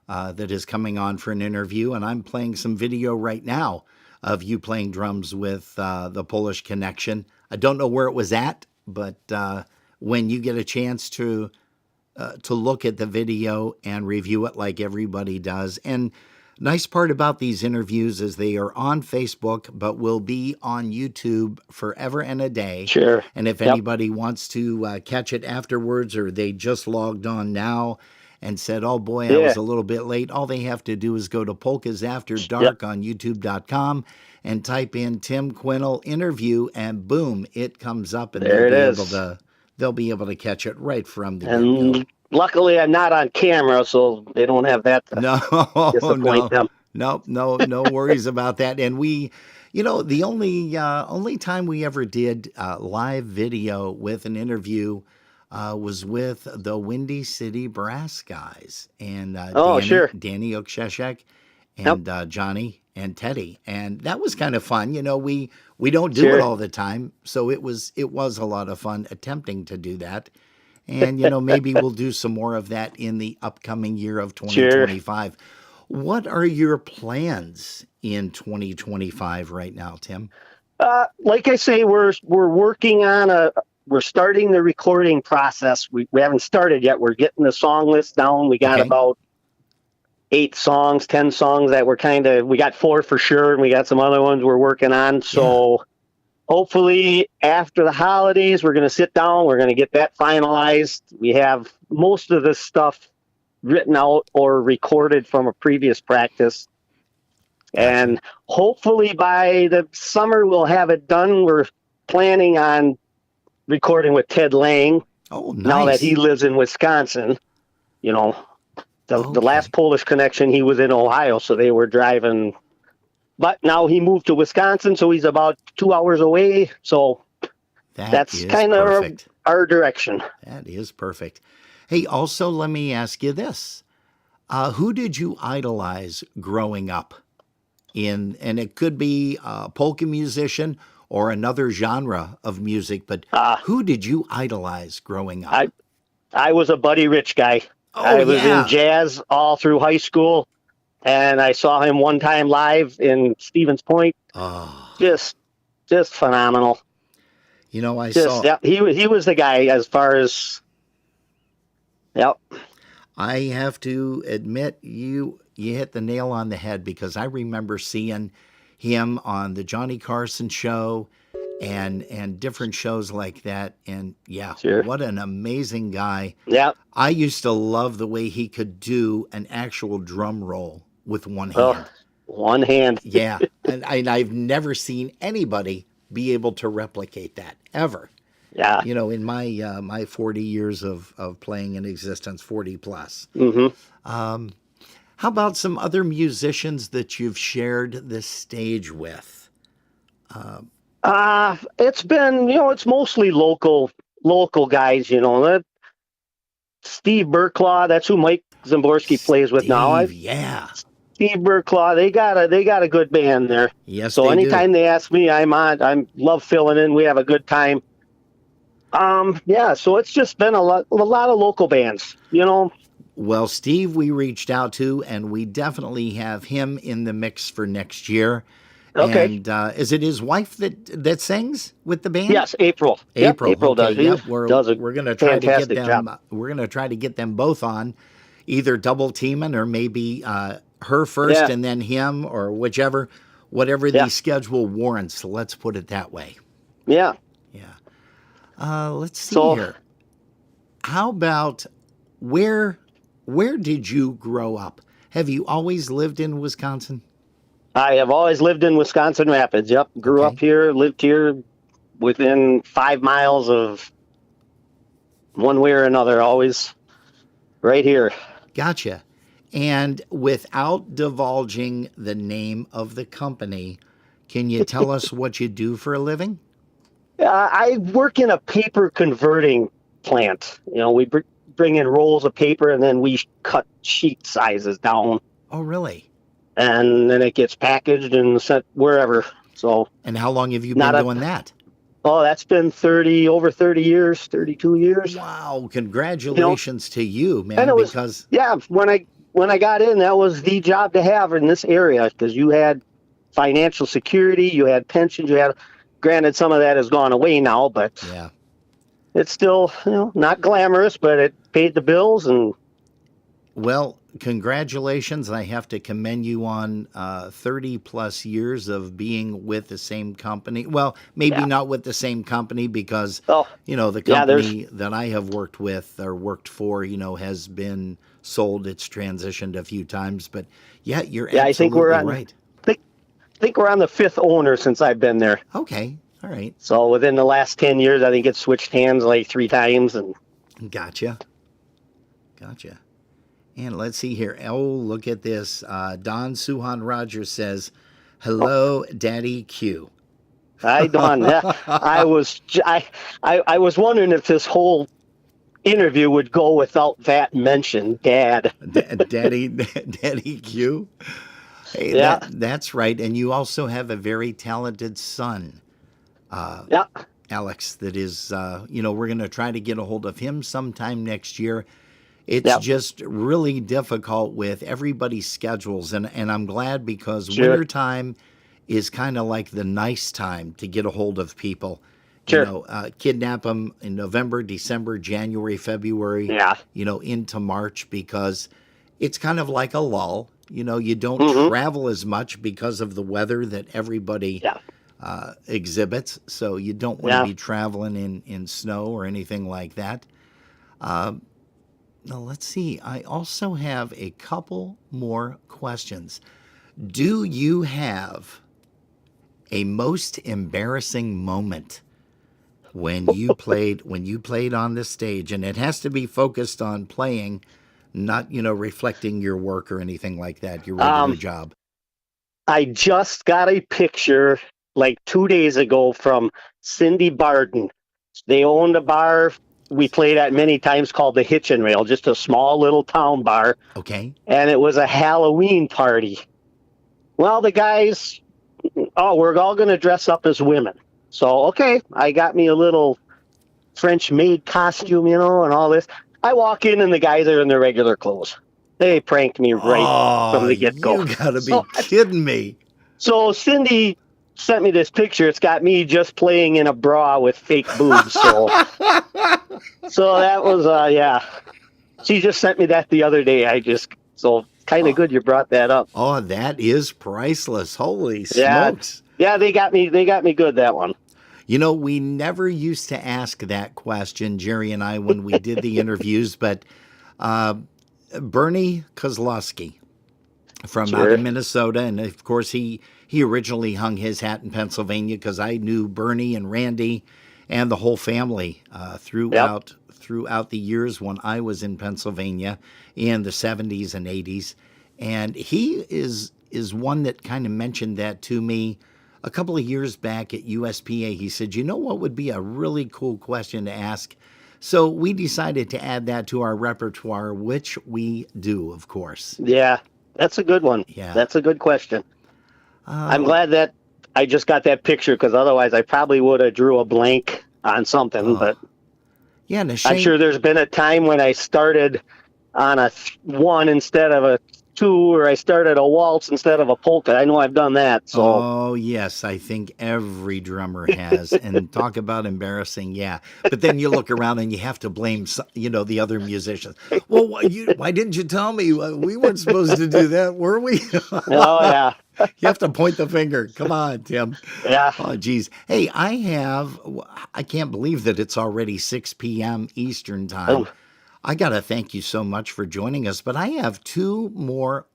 that is coming on for an interview, and I'm playing some video right now of you playing drums with the Polish Connection. I don't know where it was at, but when you get a chance to look at the video and review it like everybody does. And nice part about these interviews is they are on Facebook, but will be on YouTube forever and a day. Sure. And if anybody wants to catch it afterwards, or they just logged on now and said, oh boy, I was a little bit late, all they have to do is go to Polkas After Dark on YouTube.com and type in Tim Quinnell Interview, and boom, it comes up, and they'll be able to catch it right from the And luckily, I'm not on camera, so they don't have that to disappoint them. No worries about that. And we, the only time we ever did live video with an interview was with the Windy City Brass guys, and Danny Oksheshek and Johnny and Teddy, and that was kind of fun. We don't do it all the time, so it was a lot of fun attempting to do that. And, maybe we'll do some more of that in the upcoming year of 2025. Sure. What are your plans in 2025 right now, Tim? Like I say, we're working on we're starting the recording process. We haven't started yet. We're getting the song list down. We got about 8 songs, 10 songs that we got 4 for sure, and we got some other ones we're working on. So hopefully after the holidays, we're going to sit down. We're going to get that finalized. We have most of this stuff written out or recorded from a previous practice. And hopefully by the summer, we'll have it done. We're planning on recording with Ted Lang. Oh, nice. Now that he lives in Wisconsin, the last Polish Connection, he was in Ohio, so they were driving. But now he moved to Wisconsin, so he's about 2 hours away. So that's kind of our direction. That is perfect. Hey, also, let me ask you this. Who did you idolize growing up in? And it could be a polka musician or another genre of music, but who did you idolize growing up? I was a Buddy Rich guy. I was in jazz all through high school, and I saw him one time live in Stevens Point. Oh. Just phenomenal. He was the guy as far as. Yep. I have to admit, you hit the nail on the head, because I remember seeing him on the Johnny Carson show and different shows like that. And what an amazing guy. Yeah. I used to love the way he could do an actual drum roll with one hand. One hand. Yeah. And I've never seen anybody be able to replicate that ever. Yeah. In my 40 years of playing in existence, 40 plus. Mm-hmm. How about some other musicians that you've shared this stage with? It's been, it's mostly local guys, Steve Burklaw, that's who Mike Zimborski plays with now. Steve Burklaw, they got a good band there. Yes, so anytime they ask me, I'm on. I love filling in. We have a good time. So it's just been a lot of local bands, Well, Steve, we reached out to, and we definitely have him in the mix for next year. Okay. And is it his wife that sings with the band? Yes, April. April. Yep, April Okay, does. yep. We're going to try to get fantastic them. job. We're going to try to get them both on, either double teaming or maybe her first and then him, or whatever the schedule warrants. Let's put it that way. Yeah. Yeah. Let's see here. How about where did you grow up? Have you always lived in Wisconsin? I have always lived in Wisconsin Rapids. Yep. Grew up here, lived here within 5 miles of one way or another, always right here. Gotcha. And without divulging the name of the company, can you tell us what you do for a living? I work in a paper converting plant. We bring in rolls of paper and then we cut sheet sizes down. Oh, really? And then it gets packaged and sent wherever. So. And how long have you been doing that? Oh, that's been over 30 years, 32 years. Wow! Congratulations to you, man. And it was, because when I got in, that was the job to have in this area, because you had financial security, you had pensions, granted, some of that has gone away now, but it's still, not glamorous, but it paid the bills. And well, congratulations. I have to commend you on 30 plus years of being with the same company. Well, maybe not with the same company, because, the company that I have worked with or worked for, has been sold. It's transitioned a few times, but you're absolutely I think we're on, right. I think we're on the 5th owner since I've been there. Okay. All right. So within the last 10 years, I think it's switched hands like 3 times. And Gotcha. And let's see here. Oh, look at this. Don Suhan Rogers says, "Hello, Daddy Q." Hi, Don. I was wondering if this whole interview would go without that mention, Dad. Daddy Q. Hey, that's right. And you also have a very talented son, Alex. That is, we're going to try to get a hold of him sometime next year. It's just really difficult with everybody's schedules, and I'm glad, because wintertime is kind of like the nice time to get a hold of people. Kidnap them in November, December, January, February, into March, because it's kind of like a lull. You don't travel as much because of the weather that everybody exhibits, so you don't want to be traveling in snow or anything like that. Now, let's see. I also have a couple more questions. Do you have a most embarrassing moment when you played on the stage? And it has to be focused on playing, not reflecting your work or anything like that, your regular job. I just got a picture like 2 days ago from Cindy Barden. They owned a bar we played at many times called the Hitch and Rail, just a small little town bar. Okay. And it was a Halloween party. Well, the guys, we're all going to dress up as women. So, okay, I got me a little French maid costume, and all this. I walk in and the guys are in their regular clothes. They pranked me right from the get-go. You gotta be kidding me. So Cindy sent me this picture. It's got me just playing in a bra with fake boobs. So that was, She just sent me that the other day. Kind of good you brought that up. Oh, that is priceless. Holy smokes. Yeah, they got me good, that one. We never used to ask that question, Jerry and I, when we did the interviews, but Bernie Kozlowski from out of Minnesota, and of course he originally hung his hat in Pennsylvania, because I knew Bernie and Randy and the whole family throughout the years when I was in Pennsylvania in the 70s and 80s. And he is one that kind of mentioned that to me a couple of years back at USPA. He said, what would be a really cool question to ask? So we decided to add that to our repertoire, which we do, of course. Yeah, that's a good one. Yeah. That's a good question. I'm glad that I just got that picture, because otherwise I probably would have drew a blank on something. But yeah, I'm sure there's been a time when I started on a one instead of a two, or I started a waltz instead of a polka. I know I've done that. So Oh, yes, I think every drummer has. And talk about embarrassing, yeah. But then you look around and you have to blame, the other musicians. Well, why didn't you tell me? We weren't supposed to do that, were we? oh yeah, You have to point the finger. Come on, Tim. yeah. Oh, geez. Hey, I can't believe that it's already 6 p.m. Eastern time. Oh. I got to thank you so much for joining us, but I have two more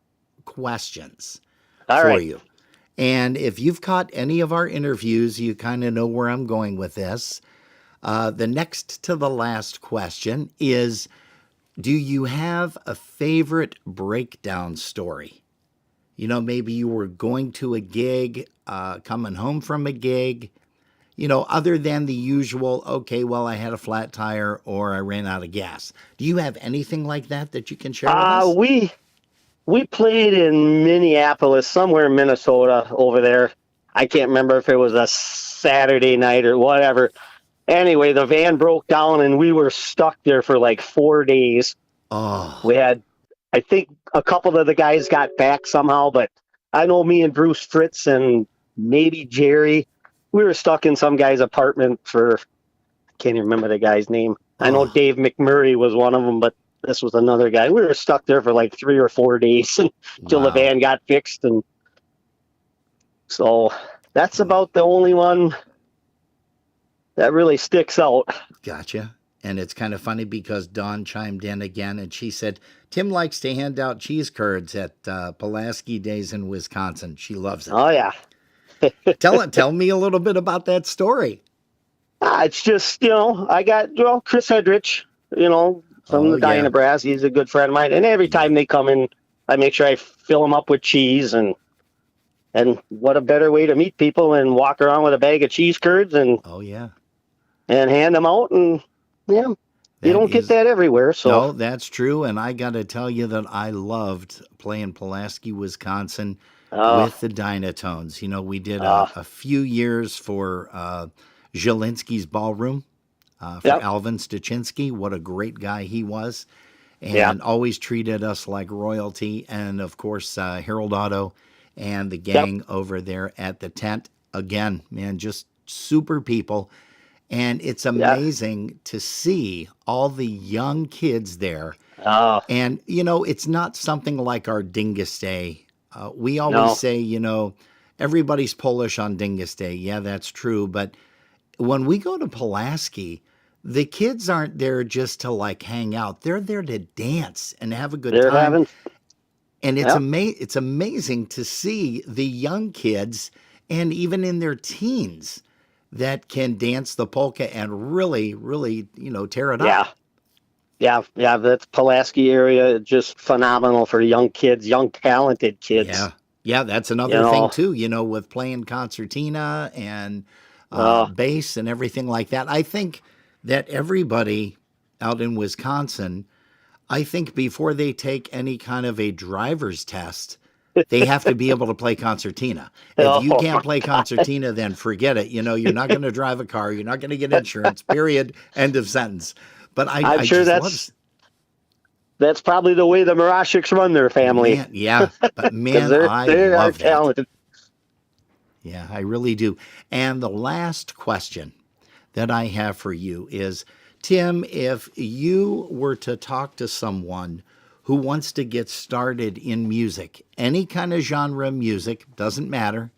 questions All for right. you. And if you've caught any of our interviews, you kind of know where I'm going with this. The next to the last question is, do you have a favorite breakdown story? Maybe you were going to a gig, coming home from a gig, other than the usual, okay, well, I had a flat tire or I ran out of gas. Do you have anything like that you can share with us? We played in Minneapolis, somewhere in Minnesota over there. I can't remember if it was a Saturday night or whatever. Anyway, the van broke down and we were stuck there for like 4 days. Oh. We had, I think a couple of the guys got back somehow, but I know me and Bruce Fritz and maybe Jerry, we were stuck in some guy's apartment for, I can't even remember the guy's name. I know Dave McMurray was one of them, but this was another guy. We were stuck there for like 3 or 4 days until the van got fixed. And so that's about the only one that really sticks out. Gotcha. And it's kind of funny because Dawn chimed in again and she said, Tim likes to hand out cheese curds at Pulaski Days in Wisconsin. She loves it. Oh, yeah. Tell me a little bit about that story. It's just, I got, Chris Hedrich, from the Dyna Brass. He's a good friend of mine. And every time they come in, I make sure I fill them up with cheese. And what a better way to meet people and walk around with a bag of cheese curds and and hand them out. And you don't get that everywhere. So no, that's true. And I got to tell you that I loved playing Pulaski, Wisconsin with the Dynatones. We did a few years for Zielinski's Ballroom for Alvin Stachinsky. What a great guy he was. And always treated us like royalty. And, of course, Harold Otto and the gang over there at the tent. Again, man, just super people. And it's amazing to see all the young kids there. And, it's not something like our Dingus Day. We always say, everybody's Polish on Dingus Day. Yeah, that's true. But when we go to Pulaski, the kids aren't there just to like hang out. They're there to dance and have a good time. And it's amazing to see the young kids and even in their teens that can dance the polka and really, really, tear it up. Yeah, that's Pulaski area, just phenomenal for young kids, young talented kids. Yeah, that's another thing too, with playing concertina and bass and everything like that. I think that everybody out in Wisconsin, I think before they take any kind of a driver's test, they have to be able to play concertina. If you can't play concertina, then forget it. You're not going to drive a car. You're not going to get insurance, period, end of sentence. But I'm sure that's probably the way the Marashiks run their family. But man, they are talented. Yeah, I really do. And the last question that I have for you is, Tim, if you were to talk to someone who wants to get started in music, any kind of genre of music, doesn't matter.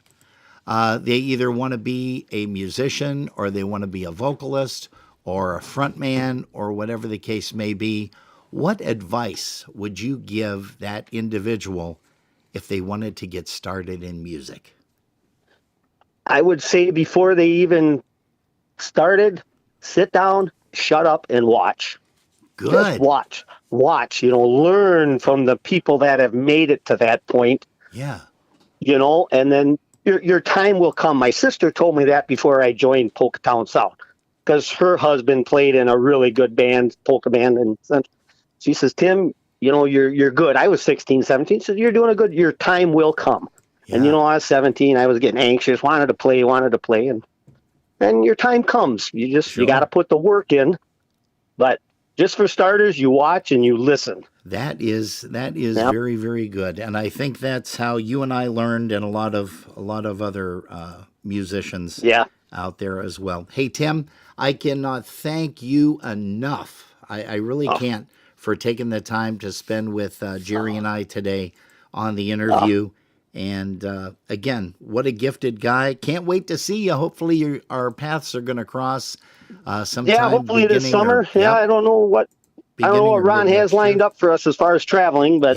They either want to be a musician or they want to be a vocalist or a frontman or whatever the case may be. What advice would you give that individual if they wanted to get started in music? I would say before they even started, sit down, shut up, and watch. Good. Just watch, learn from the people that have made it to that point. Yeah. And then your time will come. My sister told me that before I joined Polka Town South, because her husband played in a really good band, polka band. And she says, Tim, you're good. I was 16, 17. So you're doing your time will come. Yeah. And, I was 17. I was getting anxious, wanted to play. And your time comes. You got to put the work in. But just for starters, you watch and you listen. That is very, very good, and I think that's how you and I learned, and a lot of other musicians out there as well. Hey Tim, I cannot thank you enough. I really can't, for taking the time to spend with Jerry and I today on the interview. And again, what a gifted guy! Can't wait to see you. Hopefully, our paths are going to cross sometime. Yeah, hopefully this summer. I don't know what. I don't know what Ron has lined up for us as far as traveling, but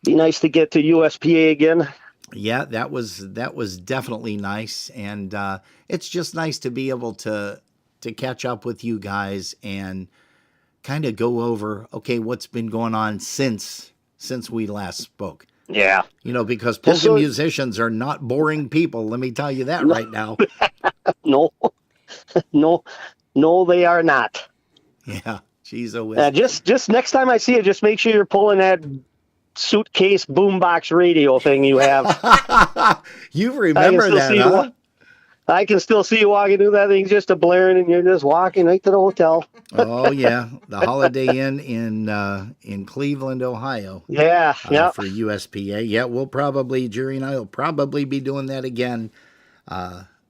be nice to get to USPA again. Yeah, that was definitely nice, and it's just nice to be able to catch up with you guys and kind of go over what's been going on since we last spoke. Yeah, because polka musicians are not boring people. Let me tell you that right now. No, they are not. Yeah. Just next time I see you, just make sure you're pulling that suitcase boombox radio thing you have. You remember that, huh? I can still see you walking through that thing, just a blaring, and you're just walking right to the hotel. Oh yeah, the Holiday Inn in Cleveland, Ohio. Yeah, for USPA. Yeah, Jerry and I will probably be doing that again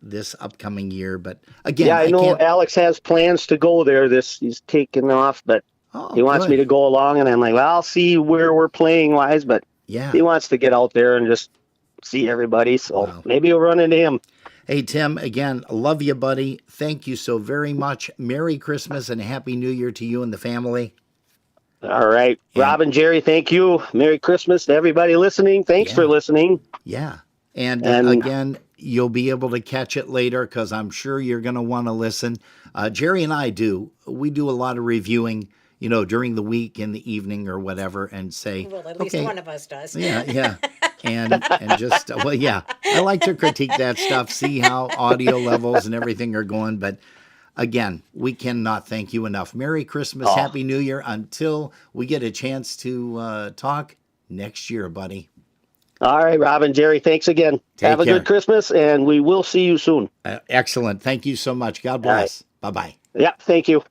this upcoming year. But again, I know Alex has plans to go there. He's taking off, but he wants me to go along, and I'm like, well, I'll see where we're playing wise, but he wants to get out there and just see everybody. So maybe we'll run into him. Hey, Tim, again, love you, buddy. Thank you so very much. Merry Christmas and Happy New Year to you and the family. All right. Rob and Jerry, thank you. Merry Christmas to everybody listening. Thanks for listening. Yeah. And again, you'll be able to catch it later because I'm sure you're going to want to listen. Jerry and I we do a lot of reviewing, during the week in the evening or whatever, and say, well, at least one of us does. Yeah. And just, I like to critique that stuff, see how audio levels and everything are going. But again, we cannot thank you enough. Merry Christmas, Happy New Year, until we get a chance to talk next year, buddy. All right, Rob and Jerry, thanks again. Have a good Christmas, and we will see you soon. Excellent. Thank you so much. God bless. Right. Bye-bye. Yeah, thank you.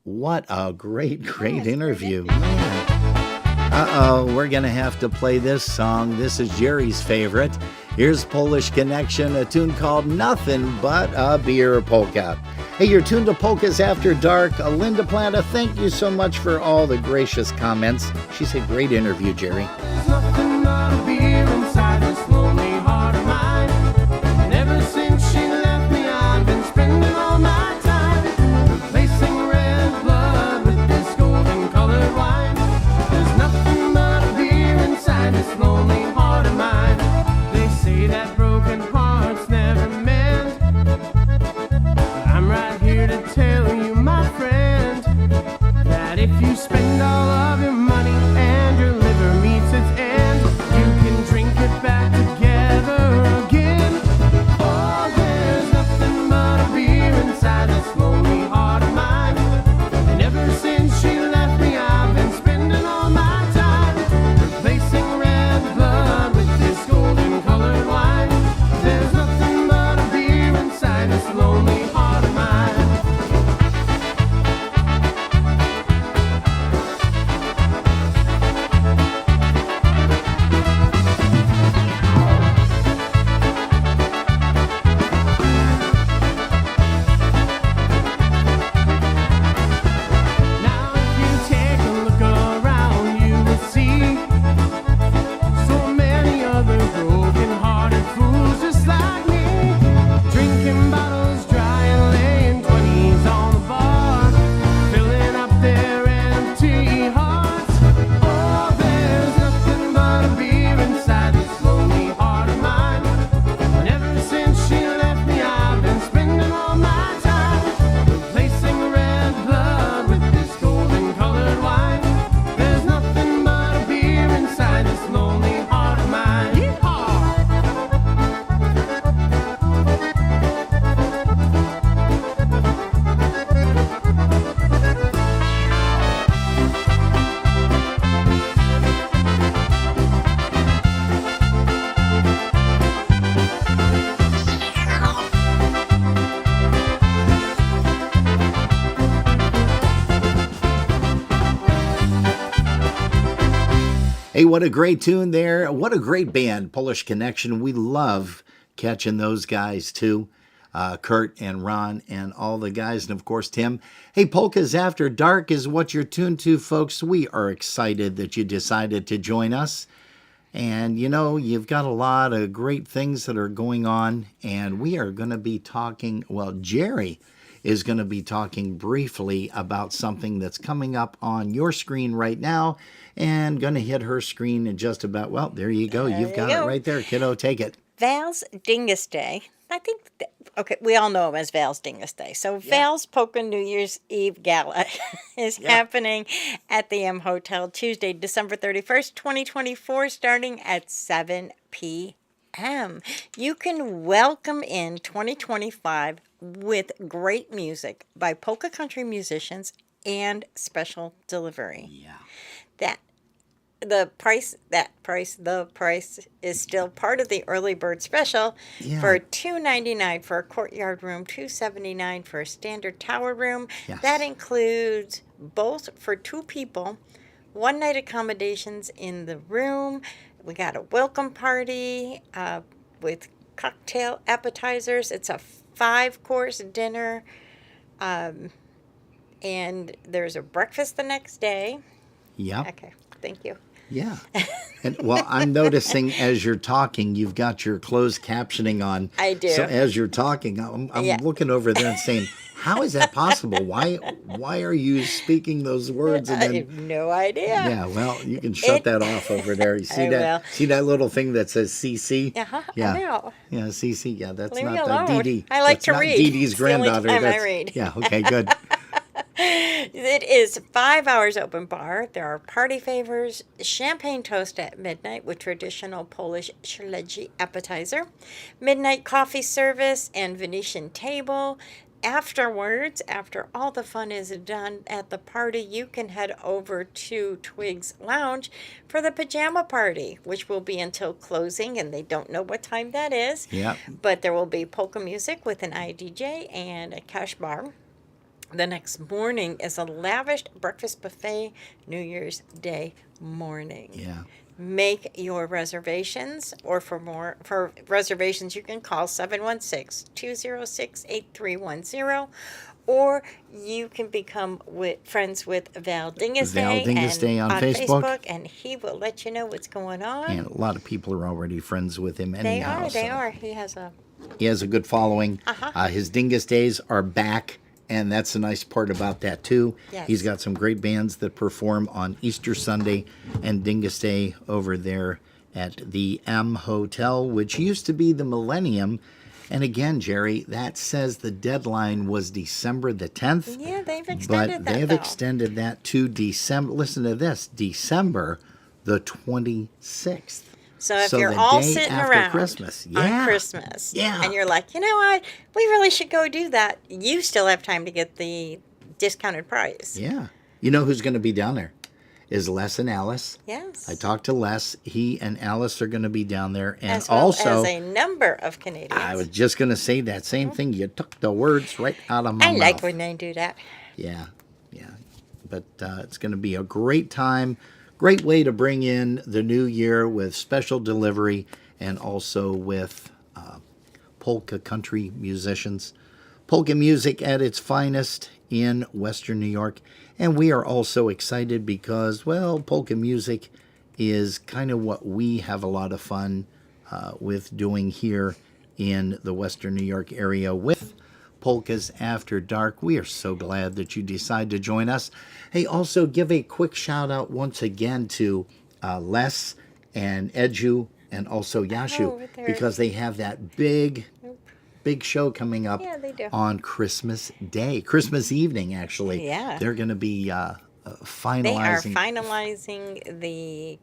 What a great interview. Man. We're going to have to play this song. This is Jerry's favorite. Here's Polish Connection, a tune called Nothing But a Beer Polka. Hey, you're tuned to Polkas After Dark. Linda Planta, thank you so much for all the gracious comments. She said, great interview, Jerry. There's nothing but a beer inside this lonely heart of mine. And ever since she left me, I've been spending all my time replacing red blood with this golden colored wine. There's nothing but a beer inside this lonely heart of mine. They say that broken hearts never mend. I'm right here to tell you, my friend, that if you spend all of your money and your liver meets its end, you can drink it back together again. Oh, there's nothing but a beer inside this lonely heart of mine. And ever since she left me, I've been spending all my time replacing red blood with this golden colored wine. There's nothing but a beer inside this lonely heart of mine. Hey, what a great tune there. What a great band, Polish Connection. We love catching those guys too. Kurt and Ron and all the guys, and of course Tim. Hey, Polkas After Dark is what you're tuned to, folks. We are excited that you decided to join us. And you know, you've got a lot of great things that are going on, and we are going to be talking, well, Jerry is going to be talking briefly about something that's coming up on your screen right now, and going to hit her screen in just about, well, there you go. You've got it right there, kiddo. Take it. Val's Dingus Day. I think, okay, we all know him as Val's Dingus Day. So Val's Polka New Year's Eve Gala is happening at the M Hotel Tuesday, December 31st, 2024, starting at 7 p.m. You can welcome in 2025 with great music by polka country musicians and special delivery. Yeah. The price is still part of the early bird special for $299 for a courtyard room, $279 for a standard tower room. That includes both for two people, one night accommodations in the room. We got a welcome party with cocktail appetizers. It's a 5-course dinner, and there's a breakfast the next day. Yeah. Okay. Thank you. Yeah. And well, I'm noticing as you're talking, you've got your closed captioning on. I do. So as you're talking, I'm looking over there and saying, how is that possible? Why are you speaking those words? And then, I have no idea. Yeah, well, you can shut that off over there. You see that? See that little thing that says CC? Yeah. I know. Yeah, CC. Yeah, that's Leave me not alone. Dee Dee. I like That's to not read. Dee Dee's It's the only granddaughter. time I read. Yeah, okay, good. It is 5 hours open bar. There are party favors, champagne toast at midnight with traditional Polish śledzi appetizer, midnight coffee service, and Venetian table. Afterwards, after all the fun is done at the party, you can head over to Twig's Lounge for the pajama party, which will be until closing, and they don't know what time that is. Yeah. But there will be polka music with an IDJ and a cash bar. The next morning is a lavish breakfast buffet, New Year's Day morning. Yeah. Make your reservations, or for reservations, you can call 716-206-8310, or you can become friends with Val Dingus Val Dingus Day on Facebook, and he will let you know what's going on. And a lot of people are already friends with him anyhow. They are. He has a good following. His Dingus Days are back. And that's the nice part about that, too. Yes. He's got some great bands that perform on Easter Sunday and Dingus Day over there at the M Hotel, which used to be the Millennium. And again, Jerry, that says the deadline was December the 10th. Yeah, they've extended But they've extended that to December. Listen to this, December the 26th. So if you're all sitting around Christmas. on Christmas, and you're like, you know what, we really should go do that, you still have time to get the discounted price. Yeah. You know who's going to be down there? Is Les and Alice. Yes. I talked to Les. He and Alice are going to be down there. And as well also, as a number of Canadians. I was just going to say that same thing. You took the words right out of my mouth. I like when they do that. Yeah. But it's going to be a great time. Great way to bring in the new year with special delivery and also with polka country musicians. Polka music at its finest in Western New York. And we are also excited because, well, polka music is kind of what we have a lot of fun with doing here in the Western New York area with Polkas After Dark. We are so glad that you decide to join us. Hey, also give a quick shout out once again to Les and Edu and also Yashu because they have that big show coming up on Christmas Day, Christmas evening actually. Yeah. They're going to be finalizing. They are finalizing the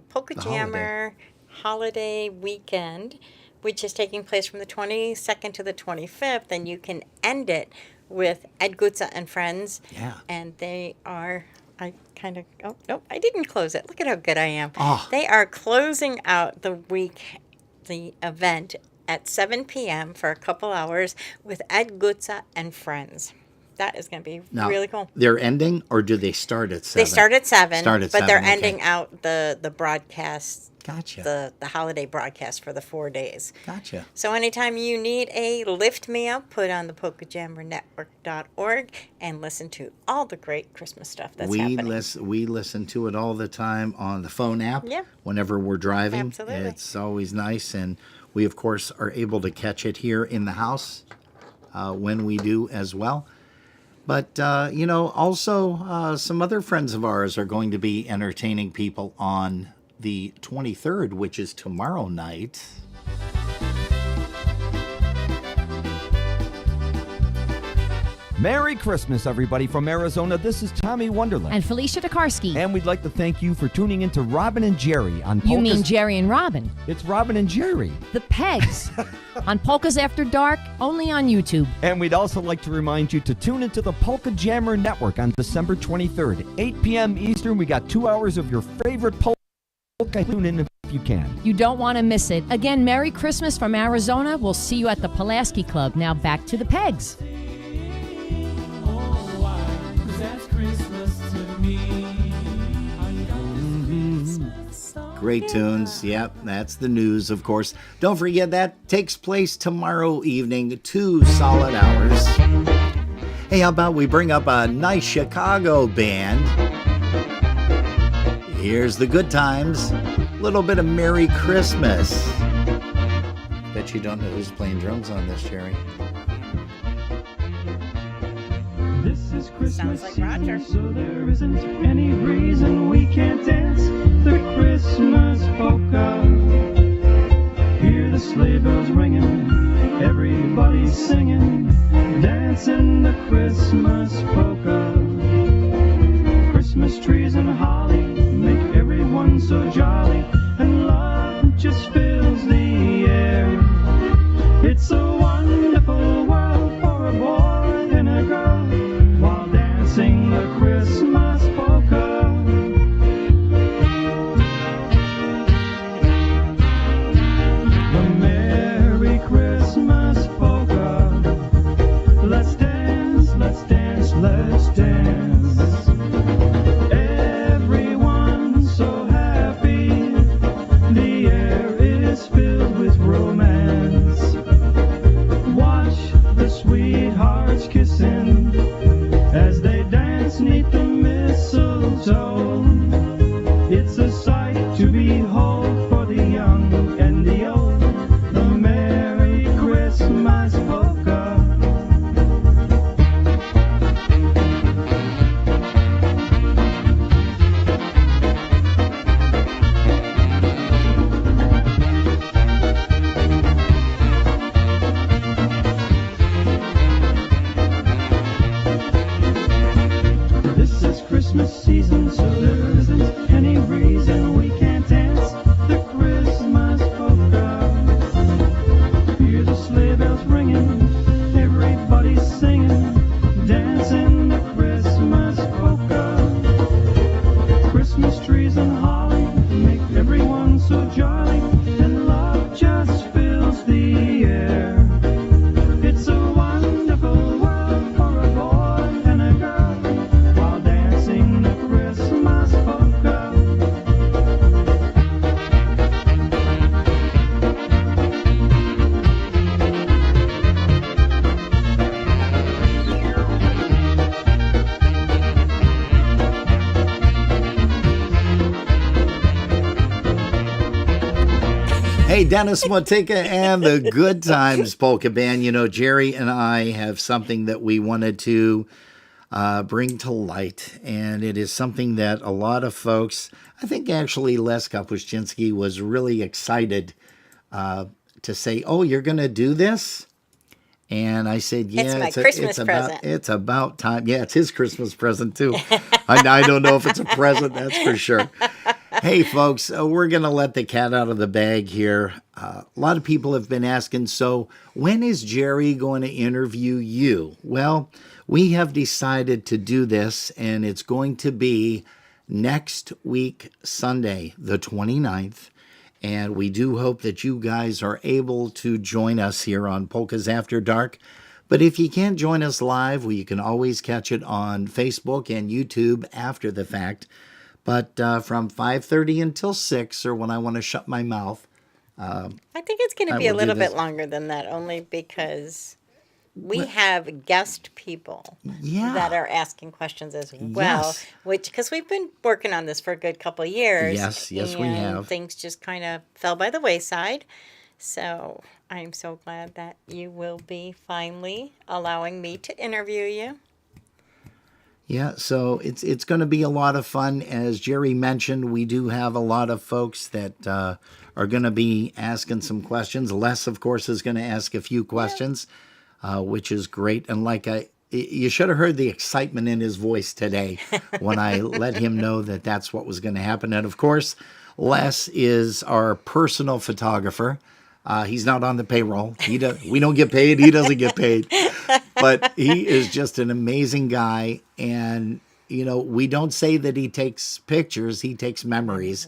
Polka Jammer holiday weekend, which is taking place from the 22nd to the 25th, and you can end it with Ed Gutza and Friends. Yeah. And they are, I didn't close it. Look at how good I am. Oh. They are closing out the event at 7 p.m. for a couple hours with Ed Gutza and Friends. that is going to be Now, really cool. They're ending, or do they start at 7? They start at 7, Start at but 7, they're okay. ending out the broadcast. Gotcha. The holiday broadcast for the 4 days. Gotcha. So anytime you need a lift me up, put on the PolkaJammerNetwork.org and listen to all the great Christmas stuff that's happening. We listen to it all the time on the phone app. Yeah. Whenever we're driving. Absolutely. It's always nice, and we of course are able to catch it here in the house when we do as well. But, also some other friends of ours are going to be entertaining people on the 23rd, which is tomorrow night. Merry Christmas, everybody from Arizona. This is Tommy Wonderland. And Felicia Tokarski. And we'd like to thank you for tuning in to Robin and Jerry on Polkas. You mean Jerry and Robin? It's Robin and Jerry. The Pegs. On Polkas After Dark, only on YouTube. And we'd also like to remind you to tune into the Polka Jammer Network on December 23rd, 8 p.m. Eastern. We got 2 hours of your favorite polka. Tune in if you can. You don't want to miss it. Again, Merry Christmas from Arizona. We'll see you at the Pulaski Club. Now back to the Pegs. Great tunes. Yep, that's the news, of course. Don't forget that takes place tomorrow evening, 2 solid hours. Hey, how about we bring up a nice Chicago band? Here's the Good Times. A little bit of Merry Christmas. Bet you don't know who's playing drums on this, Jerry. This is Christmas Sounds like Roger. season, so there isn't any reason we can't dance the Christmas polka. Hear the sleigh bells ringing, everybody's singing, dancing the Christmas polka. Christmas trees and holly make everyone so jolly, and love just fills the air. It's a wonderful world for a boy and a girl, while dancing the Christmas polka. The Merry Christmas polka. Let's dance, let's dance, let's dance. Everyone's so happy, the air is filled with romance. Watch the sweethearts kissing as they dance 'neath the mistletoe. It's a sight to behold for the young and the old. The Merry Christmas polka. This is Christmas season, so there isn't any reason we can't dance the Christmas polka. Hear the sleigh bells ringing, everybody's singing, dancing the Christmas polka. Christmas trees and holly make everyone so jolly, and love just fills the air. It's a wonderful world for a boy and a girl, while dancing the Christmas polka. Hey, Dennis Motika and the Good Times Polka Band. You know, Jerry and I have something that we wanted to bring to light, and it is something that a lot of folks, I think actually Les Kapuscinski was really excited to say, oh, you're going to do this? And I said, yeah, It's my Christmas present. It's about time. Yeah, it's his Christmas present, too. I don't know if it's a present, that's for sure. Hey, folks, we're going to let the cat out of the bag here. A lot of people have been asking, so when is Jerry going to interview you? Well, we have decided to do this, and it's going to be next week, Sunday, the 29th. And we do hope that you guys are able to join us here on Polkas After Dark. But if you can't join us live, well, you can always catch it on Facebook and YouTube after the fact. But from 5:30 until 6, or when I want to shut my mouth. I think it's going to be a little bit longer than that, only because we have guest people that are asking questions as well. Yes. Because we've been working on this for a good couple of years. Yes, we have. Things just kind of fell by the wayside. So I'm so glad that you will be finally allowing me to interview you. Yeah, so it's going to be a lot of fun. As Jerry mentioned, we do have a lot of folks that are going to be asking some questions. Les, of course, is going to ask a few questions, which is great. And you should have heard the excitement in his voice today when I let him know that that's what was going to happen. And of course, Les is our personal photographer. He's not on the payroll. We don't get paid. He doesn't get paid. But he is just an amazing guy. And, we don't say that he takes pictures. He takes memories.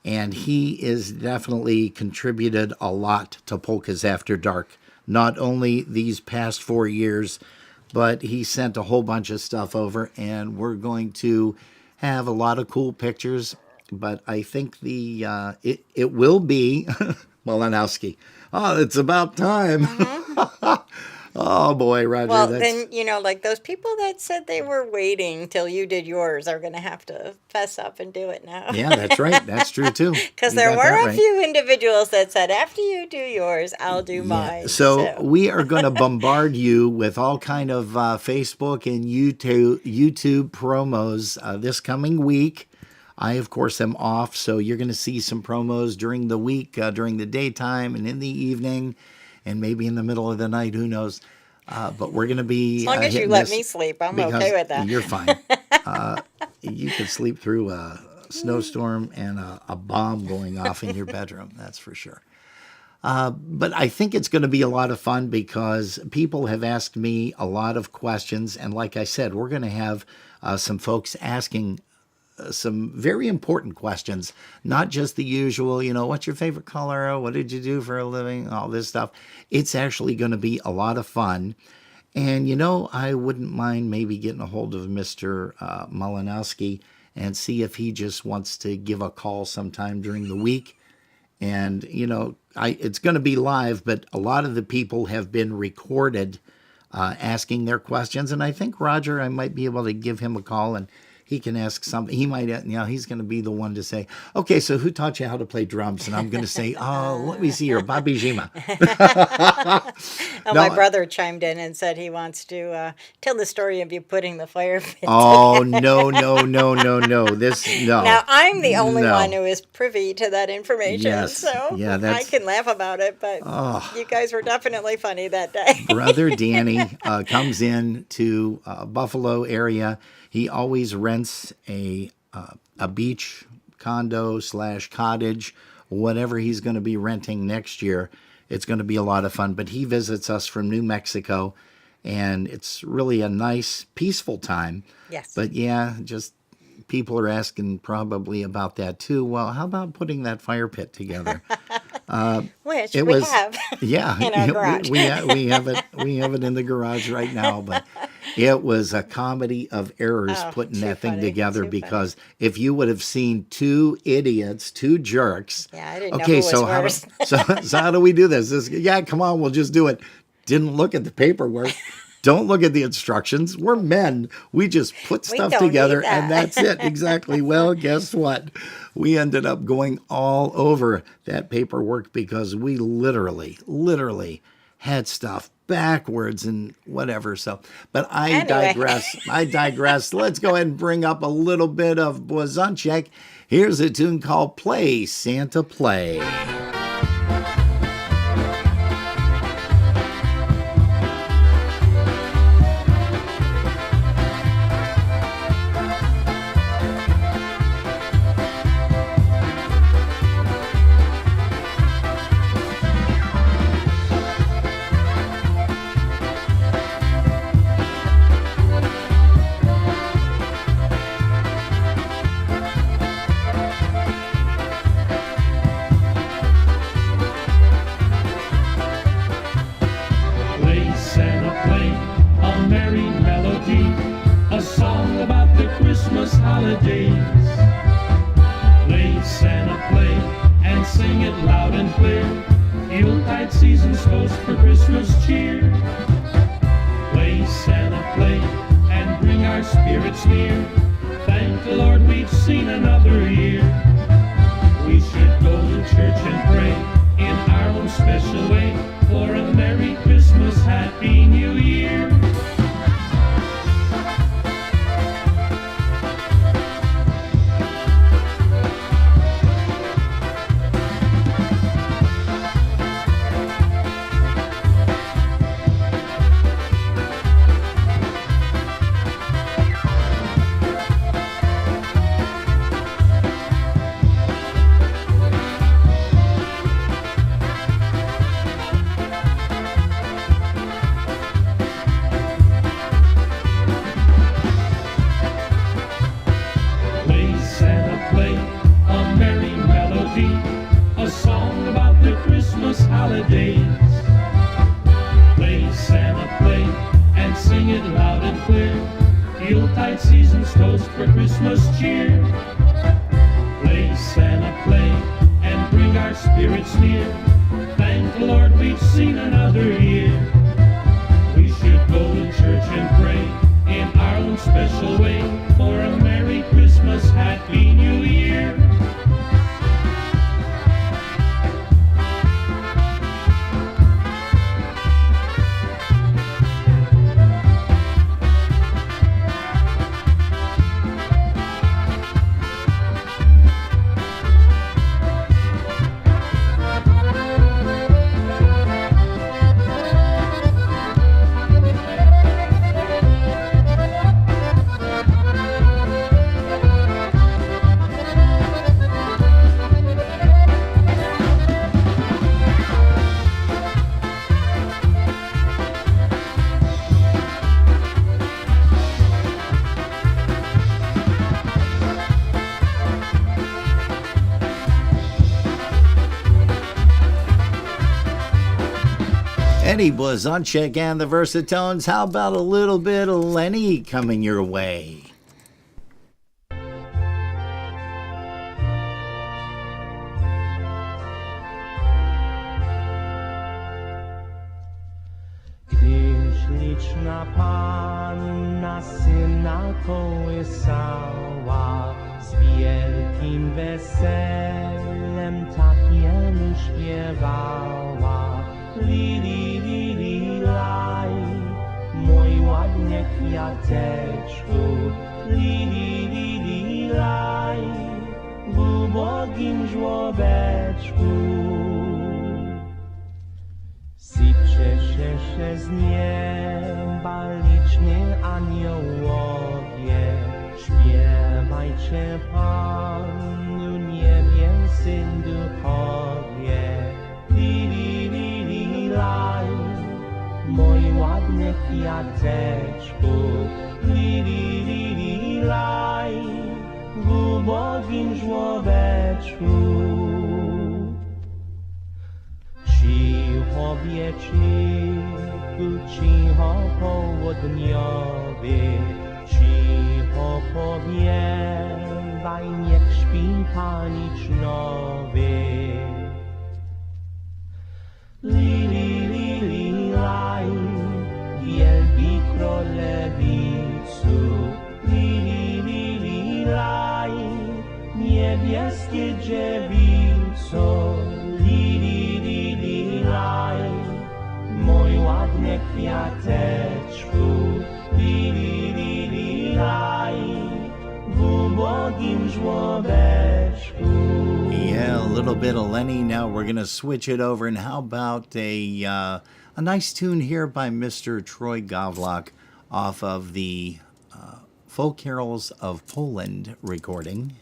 And he is definitely contributed a lot to Polkas After Dark. Not only these past 4 years, but he sent a whole bunch of stuff over. And we're going to have a lot of cool pictures. But I think it will be... Malinowski. Oh, it's about time. Oh, boy, Roger. Well, then, like those people that said they were waiting till you did yours are going to have to fess up and do it now. Yeah, that's right. That's true, too. Because there were a few individuals that said, after you do yours, I'll do mine. So we are going to bombard you with all kind of Facebook and YouTube promos this coming week. I, of course, am off, so you're going to see some promos during the week, during the daytime and in the evening, and maybe in the middle of the night, who knows. But we're going to be... As long as you let me sleep, I'm okay with that. You're fine. You could sleep through a snowstorm and a bomb going off in your bedroom, that's for sure. But I think it's going to be a lot of fun because people have asked me a lot of questions, and like I said, we're going to have some folks asking some very important questions, not just the usual, what's your favorite color? What did you do for a living? All this stuff. It's actually going to be a lot of fun. And, I wouldn't mind maybe getting a hold of Mr. Malinowski and see if he just wants to give a call sometime during the week. And, it's going to be live, but a lot of the people have been recorded asking their questions. And I think, Roger, I might be able to give him a call and he can ask something. He might, he's going to be the one to say, okay, so who taught you how to play drums? And I'm going to say, oh, let me see here, Bobby Zima. My brother chimed in and said he wants to tell the story of you putting the fire pit Oh, together. no. No. Now, I'm the only one who is privy to that information, yes. I can laugh about it, but you guys were definitely funny that day. Brother Danny comes in to Buffalo area. He always rents a beach condo / cottage, whatever he's going to be renting next year. It's going to be a lot of fun. But he visits us from New Mexico, and it's really a nice, peaceful time. Yes. But just people are asking probably about that too. Well, how about putting that fire pit together? Which we have. Yeah, in our garage. we have it. We have it in the garage right now. But it was a comedy of errors putting that thing together because if you would have seen two idiots, two jerks. Yeah, I didn't know who was worse. So how do we do this? Come on, we'll just do it. Didn't look at the paperwork. Don't look at the instructions. We're men. We just put stuff together and that's it. Exactly. Well, guess what? We ended up going all over that paperwork because we literally had stuff backwards and whatever. So, but I digress. Let's go ahead and bring up a little bit of Blazonczyk. Here's a tune called Play, Santa Play. holidays. Play, Santa, play, and sing it loud and clear. Yuletide season's toast for Christmas cheer. Play, Santa, play, and bring our spirits near. Thank the Lord we've seen another year. We should go to church and pray in our own special way for a Merry Christmas, Happy New Year. Holidays. Play, Santa, play, and sing it loud and clear. Yuletide season's toast for Christmas cheer. Play, Santa, play, and bring our spirits near. Thank the Lord we've seen another year. We should go to church and pray in our own special way for a Merry Christmas, Happy New Year. Eddie Blazonczyk and the Versatones. How about a little bit of Lenny coming your way? Gdyż liczna Panna Syna kołysała, z wielkim weselem tak jemu śpiewała. Li, li, li, li, laj, mój ładnie kwiateczku. Li, li, li, li, laj, w ubogim żłobeczku. Sypcie się z nieba liczni aniołowie. Śpiewajcie Panu niebiescy duchowie. Li, li, li, li, laj, mój ładny kwiateczku. Li, li, li, li, laj, w ubogim żłobeczku. Cicho wieczniku, cicho południowy, cicho powiewaj, niech śpi paniczowy. Li, li, li, li, laj, wielki królewicu. Li, li, li, li, laj, niebieskie dziewico. Li, li, li, li, laj, mój ładny kwiateczku. Li, li, li, li, laj, w ubogim żłobeczku. Yeah, a little bit of Lenny. Now we're going to switch it over. And how about a nice tune here by Mr. Troy Gawlak off of the Folk Carols of Poland recording.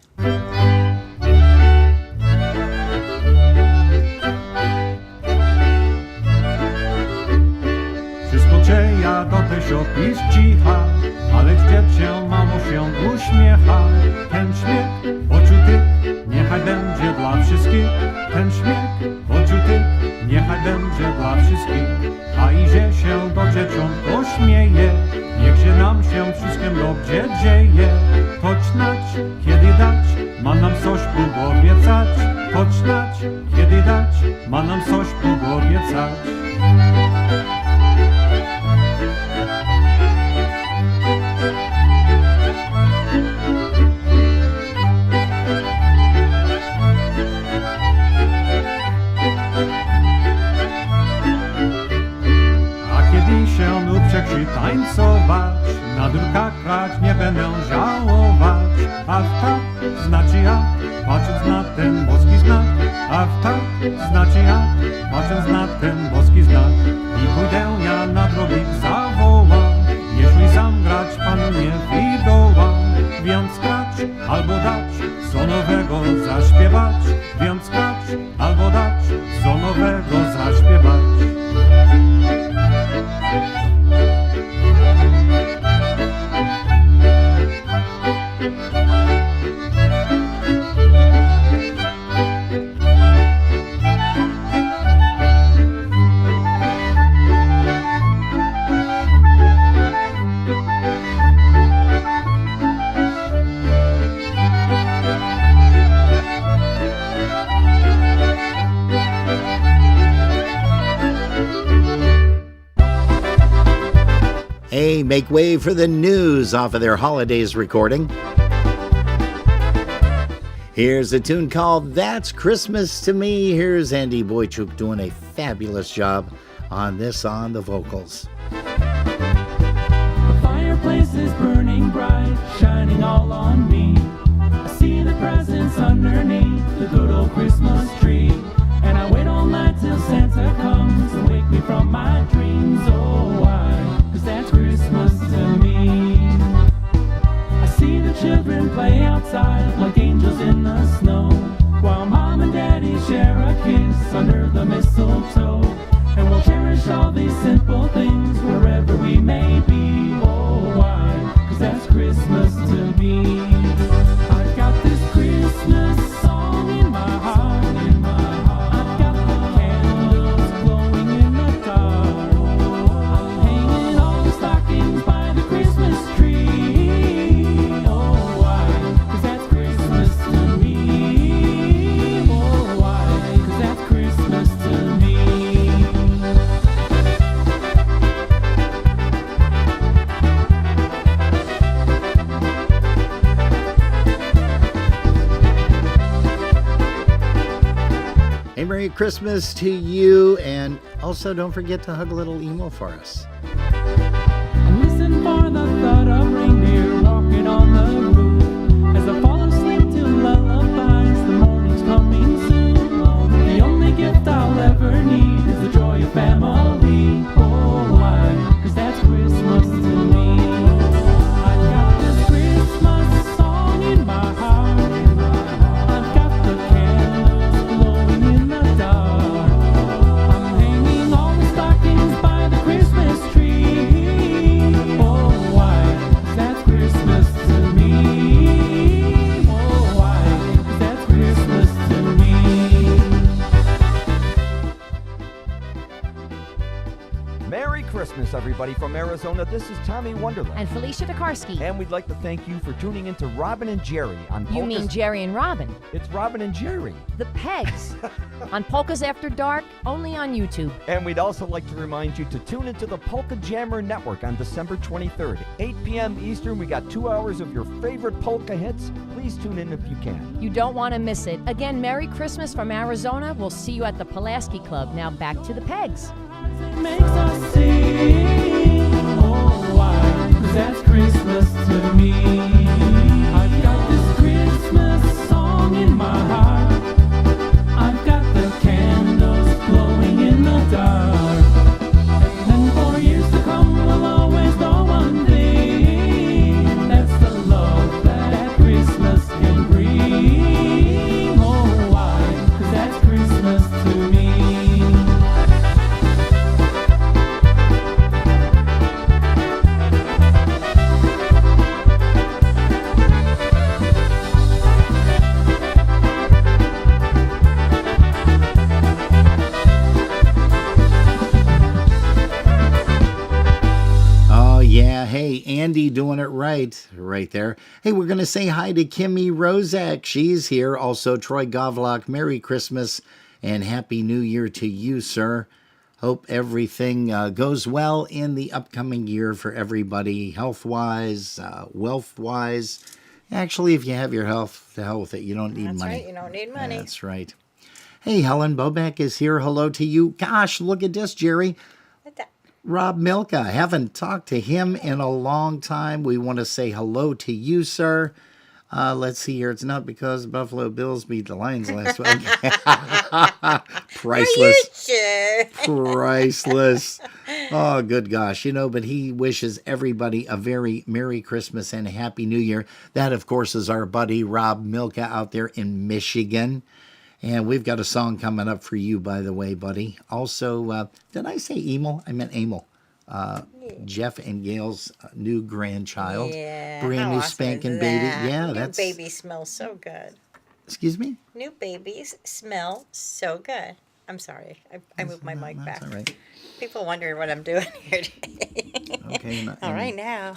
Wszystko dzieja do tej opis cicha, ale wciąż się mamo się uśmiecha. Ten śmiech poczuty niechaj będzie dla wszystkich. Ten śmiech poczuty niechaj będzie dla wszystkich. A idzie się do dzieciąt pośmieje, niech się będzie nam się wszystkim dobrze dzieje. Choć znać, kiedy dać, ma nam coś obiecać. Choć znać, kiedy dać, ma nam coś obiecać. Tańcować, na drukach grać nie będę żałować. A w tak znaczy ja, patrząc na ten boski znak. A w tak znaczy ja, patrząc na ten boski znak. I pójdę ja na drogę zawołam, jeśli sam grać panu nie wydołam. Więc grać albo dać, co nowego zaśpiewać. Więc grać albo dać, co nowego zaśpiewać. Hey, make way for the news off of their holidays recording. Here's a tune called That's Christmas to Me. Here's Andy Boychuk doing a fabulous job on this on the vocals. The fireplace is burning bright, shining all on me. I see the presents underneath the good old Christmas tree. And I wait all night till Santa comes to wake me from my dreams. Oh, why? 'Cause that's Christmas to me. I see the children play outside like angels in the snow, while Mom and Daddy share a kiss under the mistletoe. And we'll cherish all these simple things wherever we may be. Oh, why? 'Cause that's Christmas to me. I've got this Christmas song in my heart, in my heart. I've got the candles glowing in the dark. I'm hanging all the stockings by the Christmas tree. Oh, why? 'Cause that's Christmas to me. Oh, why? 'Cause that's Christmas to me. Hey, Merry Christmas to you, and also don't forget to hug a little emo for us. And listen for the thud of reindeer walking on the roof as I fall asleep to lullabies. The morning's coming soon. The only gift I'll ever need is the joy of family. Oh, why? 'Cause that's Christmas to me. I've got this Christmas song in my heart. I've got the candles glowing in the dark. I'm hanging all the stockings by the Christmas tree. Oh, why? 'Cause that's Christmas to me. Oh, why? 'Cause that's Christmas to me. Merry Christmas, everybody from Arizona. This is Tommy Wonderland. And Felicia Tokarski. And we'd like to thank you for tuning into Robin and Jerry on Polkas. You mean Jerry and Robin? It's Robin and Jerry. The Pegs. On Polkas After Dark, only on YouTube. And we'd also like to remind you to tune into the Polka Jammer Network on December 23rd, 8 p.m. Eastern. We got 2 hours of your favorite polka hits. Please tune in if you can. You don't want to miss it. Again, Merry Christmas from Arizona. We'll see you at the Pulaski Club. Now back to the Pegs. It makes us sing. Oh, why? 'Cause that's Christmas to me. I've got this Christmas song in my heart. I've got the candles glowing in the dark. And for years to come, we'll always know one thing. That's the love that Christmas can bring. Oh, why? 'Cause that's Christmas to me. Buddy doing it right there. Hey, we're going to say hi to Kimmy Rozak. She's here. Also, Troy Govlock, Merry Christmas and Happy New Year to you, sir. Hope everything goes well in the upcoming year for everybody, health-wise, wealth-wise. Actually, if you have your health, to hell with it. You don't need money. That's right. You don't need money. That's right. Hey, Helen Bobek is here. Hello to you. Gosh, look at this, Jerry. Rob Milka. Haven't talked to him in a long time. We want to say hello to you, sir. Let's see here. It's not because Buffalo Bills beat the Lions last week. Priceless. Are you sure? Priceless. Oh, good gosh. But he wishes everybody a very Merry Christmas and a Happy New Year. That, of course, is our buddy Rob Milka out there in Michigan. And we've got a song coming up for you, by the way, buddy. Also, did I say Emil? I meant Emil. Jeff and Gail's new grandchild. Yeah. Brand new awesome spanking baby. Yeah, New baby smells so good. Excuse me? New babies smell so good. I'm sorry. I moved my mic back. All right. People wonder what I'm doing here today. Okay. All right now.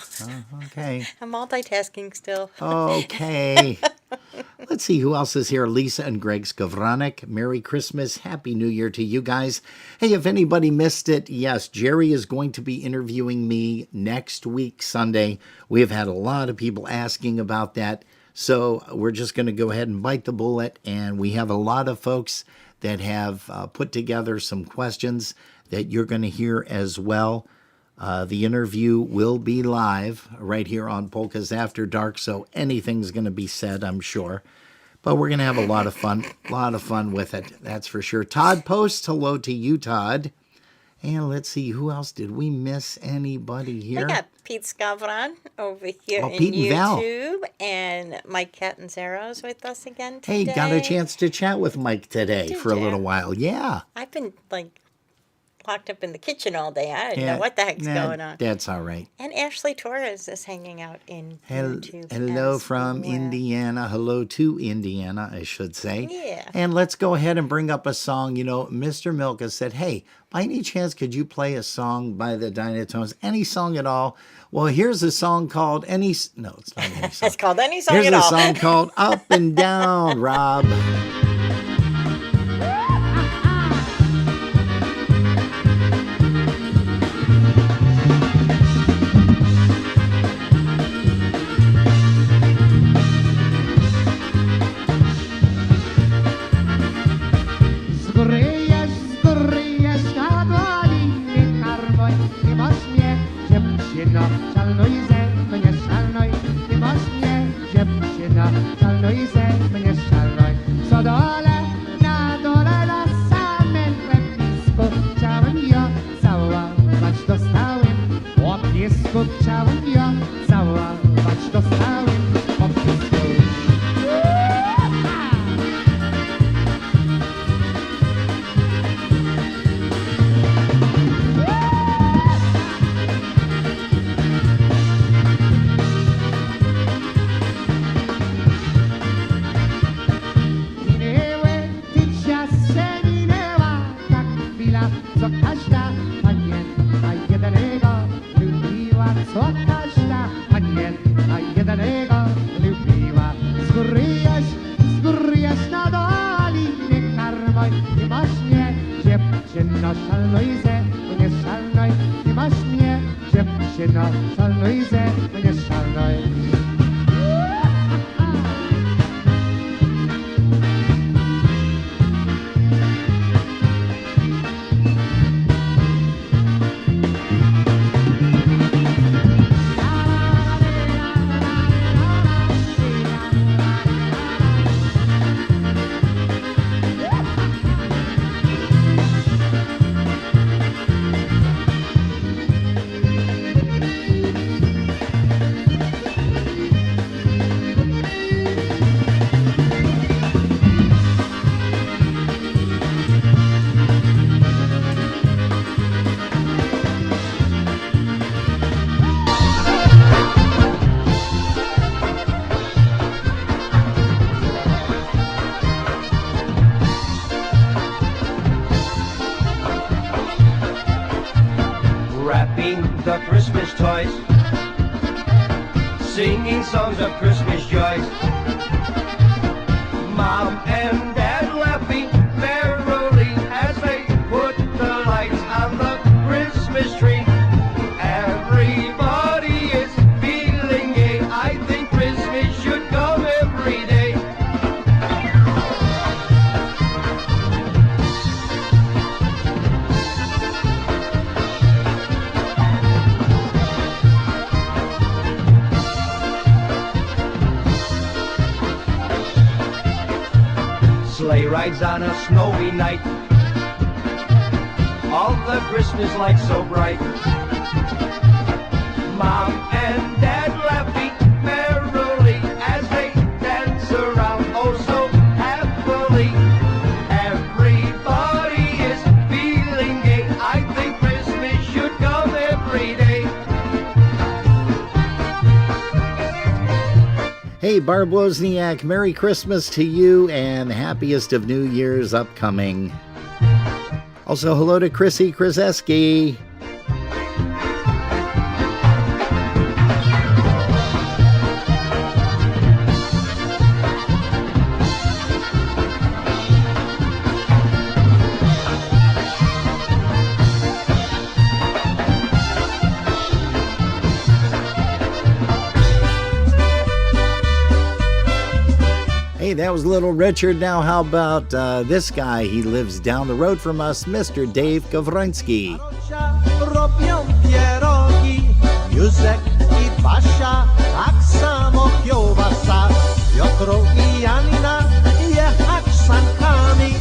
Okay. I'm multitasking still. Okay. Let's see who else is here. Lisa and Greg Skowronek. Merry Christmas. Happy New Year to you guys. Hey, if anybody missed it, yes, Jerry is going to be interviewing me next week, Sunday. We have had a lot of people asking about that. So we're just going to go ahead and bite the bullet. And we have a lot of folks that have put together some questions that you're going to hear as well. The interview will be live right here on Polkas After Dark, so anything's going to be said, I'm sure. But we're going to have a lot of fun with it, that's for sure. Todd Post, hello to you, Todd. And let's see, who else? Did we miss anybody here? We got Pete Skavron over here in Pete and Val. YouTube, and Mike Catanzaro's with us again today. Hey, got a chance to chat with Mike today for a little while. Yeah. I've been locked up in the kitchen all day. I didn't know what the heck's going on. That's all right. And Ashley Torres is hanging out in YouTube. Hello as from well. Indiana. Hello to Indiana, I should say. Yeah. And let's go ahead and bring up a song. Mr. Milka said, hey, by any chance, could you play a song by the Dynatones? Any song at all? Well, here's a song called No, it's not any song. It's called Any Song Here's at a All. song called Up and Down, Rob. Szalno i ze mnie szalno, co do singing songs of Christmas joys. Mom and Dad laughing merrily as they put the lights on the Christmas tree. Everybody is feeling gay. I think Christmas should come every day. Sleigh rides on a snowy night, all the Christmas lights so bright. Mom and Dad laughing merrily as they dance around oh so happily. Everybody is feeling gay. I think Christmas should come every day. Hey, Barb Wozniak, Merry Christmas to you and happiest of New Year's upcoming. Also, hello to Chrissy Krzeski. Hey, that was Little Richard. Now, how about this guy? He lives down the road from us, Mr. Dave Gawroński. Robią pierogi, Józek i Basia, tak samo kiełbasa. Piotru i Janina jechać sankami.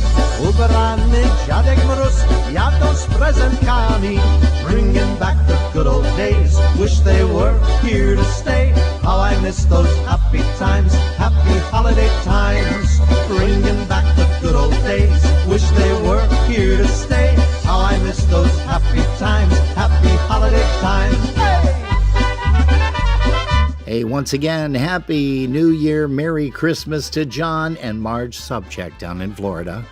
Ubrany dziadek Mróz jadą z prezenkami. Bringing back the good old days, wish they were here to stay. How I miss those happy times, happy holiday times. Bringing back the good old days, wish they were here to stay. How I miss those happy times, happy holiday times. Hey, once again, Happy New Year, Merry Christmas to John and Marge Subcheck down in Florida.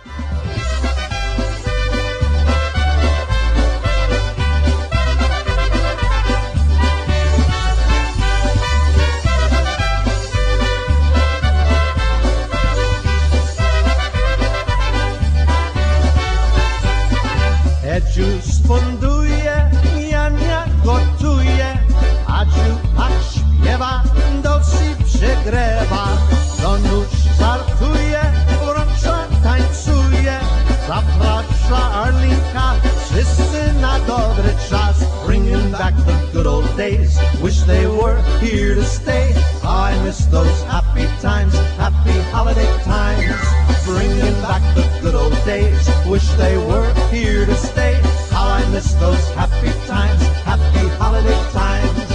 Edziu sponduje, Jania gotuje, Adziu tak śpiewa, do wsi przygrywa. Donuś żartuje, wrocza tańcuje, zaprasza Arlinka, wszyscy na dobry czas. Bringing back the good old days, wish they were here to stay. I miss those happy times, happy holiday times. Bringing back the good old days, wish they were here to stay. How I miss those happy times, happy holiday times.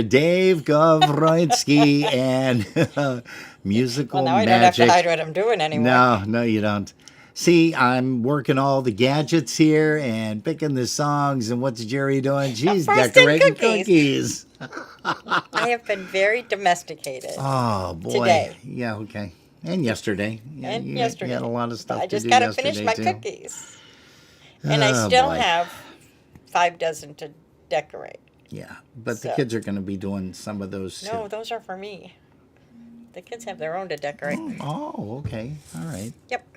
Dave Gawroński and musical well, now I magic. don't have to hide what I'm doing anymore. No, you don't. See, I'm working all the gadgets here and picking the songs. And what's Jerry doing? She's decorating cookies. I have been very domesticated. Oh, boy. Today. Yeah, okay. And yesterday. Yesterday. You had a lot of stuff I just to do got to yesterday, finish my too. cookies. And I still have 5 dozen to decorate. Yeah, but the kids are going to be doing some of those too. No, those are for me. The kids have their own to decorate. Oh, okay. All right. Yep.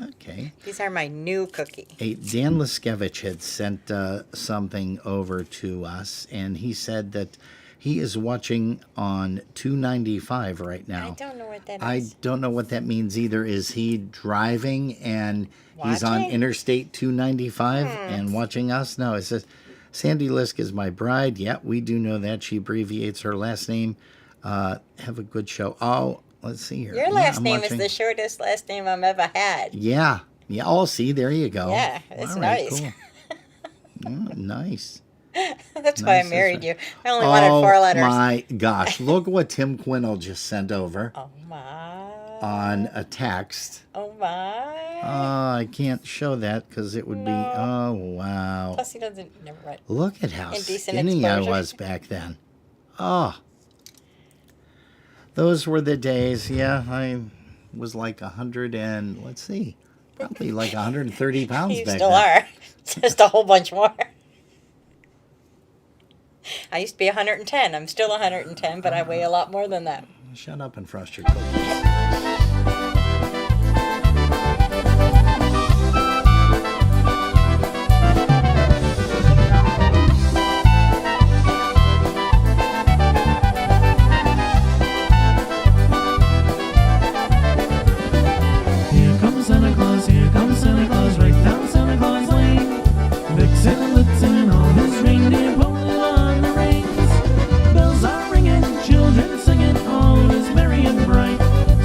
Okay. These are my new cookies. Hey, Dan Liskevich had sent something over to us, and he said that he is watching on 295 right now. I don't know what that I is. don't know what that means either. Is he driving and he's on Watching? Interstate 295 and watching us? No, it says, Sandy Lisk is my bride. Yeah, we do know that. She abbreviates her last name. Have a good show. Oh, let's see here. Your last I'm name watching. is the shortest last name I've ever had. Yeah. Yeah. Oh, see, there you go. Yeah, it's All right, nice. Cool. Nice. That's why I Nice, married that's you. I only wanted 4 letters. Oh, my gosh. Look what Tim Quinnell just sent over. Oh, my. on a text. Oh my. I can't show that because it would be, oh wow. Plus he doesn't, never mind. Look at how Indecent skinny exposure. I was back then. Oh. Those were the days. Yeah, I was like 100 and, let's see, probably like 130 pounds You back still then. are. Just a whole bunch more. I used to be 110. I'm still 110, but I weigh a lot more than that. Shut up and frost your cookies. Here comes Santa Claus, right down Santa Claus Lane. Vixen and Blitzen and all his reindeer pulling on the reins. Bells are ringing, children singing, all is merry and bright.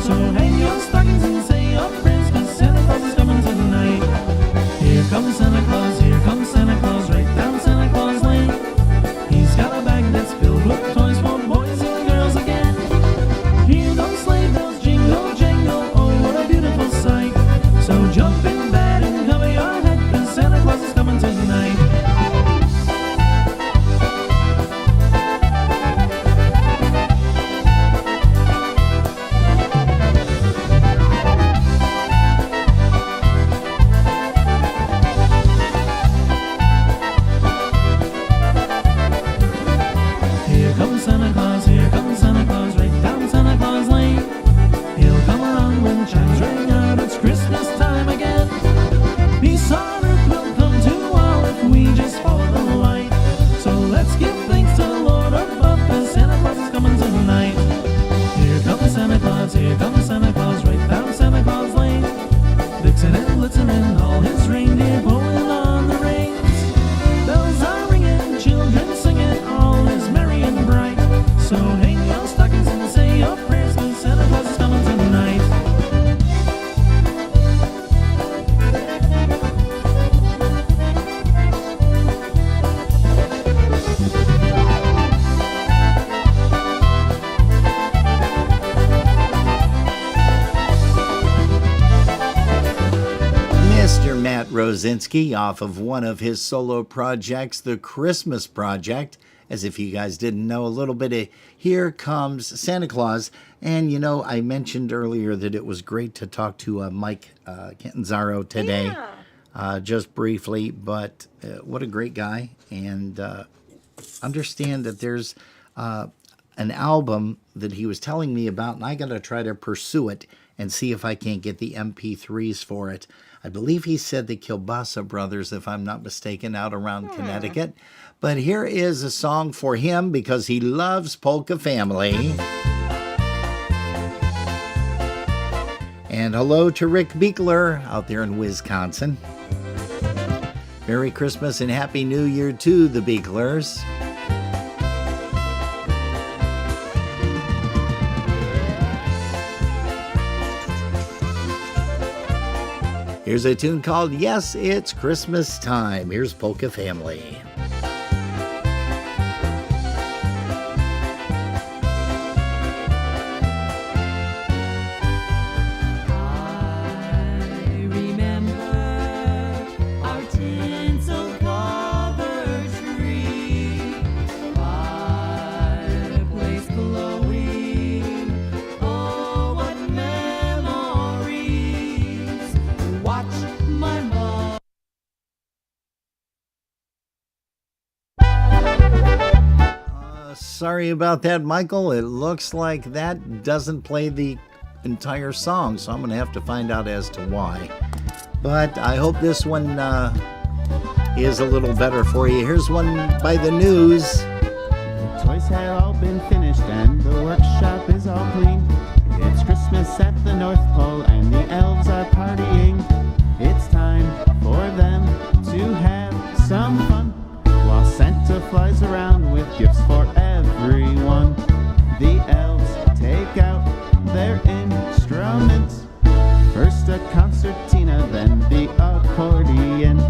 So hang your stockings and say your prayers, 'cause Santa Claus is coming tonight. Here comes Santa Claus, right down Santa Claus Lane. He's got a bag that's filled with toys for boys and girls again. Hear those sleigh bells jingle, jangle, oh what a beautiful sight. So jump in bed and cover your head, 'cause Santa Claus is coming tonight. Here comes Santa Claus, right down Santa Claus Lane. He'll come around when chimes ring out, it's Christmas time again. Peace on earth will come to all if we just follow the light. So let's give thanks to the Lord above, 'cause Santa Claus is coming tonight. Here comes Santa Claus, right down Santa Claus Lane. Vixen and Blitzen and all his reindeer pulling on the reins. Bells are ringing, children singing, all is merry and bright. So hang your stockings and say your prayers, 'cause Santa Claus is coming tonight. Mr. Matt Rosinski off of one of his solo projects, The Christmas Project. As if you guys didn't know, a little bit of Here Comes Santa Claus. And, you know, I mentioned earlier that it was great to talk to Mike Catanzaro today, just briefly. But what a great guy. And understand that there's an album that he was telling me about, and I got to try to pursue it and see if I can't get the MP3s for it. I believe he said the Kielbasa Brothers, if I'm not mistaken, out around Connecticut. But here is a song for him because he loves Polka Family. And hello to Rick Beekler out there in Wisconsin. Merry Christmas and Happy New Year to the Beeklers. Here's a tune called Yes, It's Christmas Time. Here's Polka Family. Sorry about that, Michael. It looks like that doesn't play the entire song, so I'm going to have to find out as to why. But I hope this one is a little better for you. Here's one by The News. The toys have all been finished and the workshop is all clean. It's Christmas at the North Pole and the elves are partying. It's time for them to have some fun while Santa flies around with gifts for everyone. The elves take out their instruments. First a concertina, then the accordion.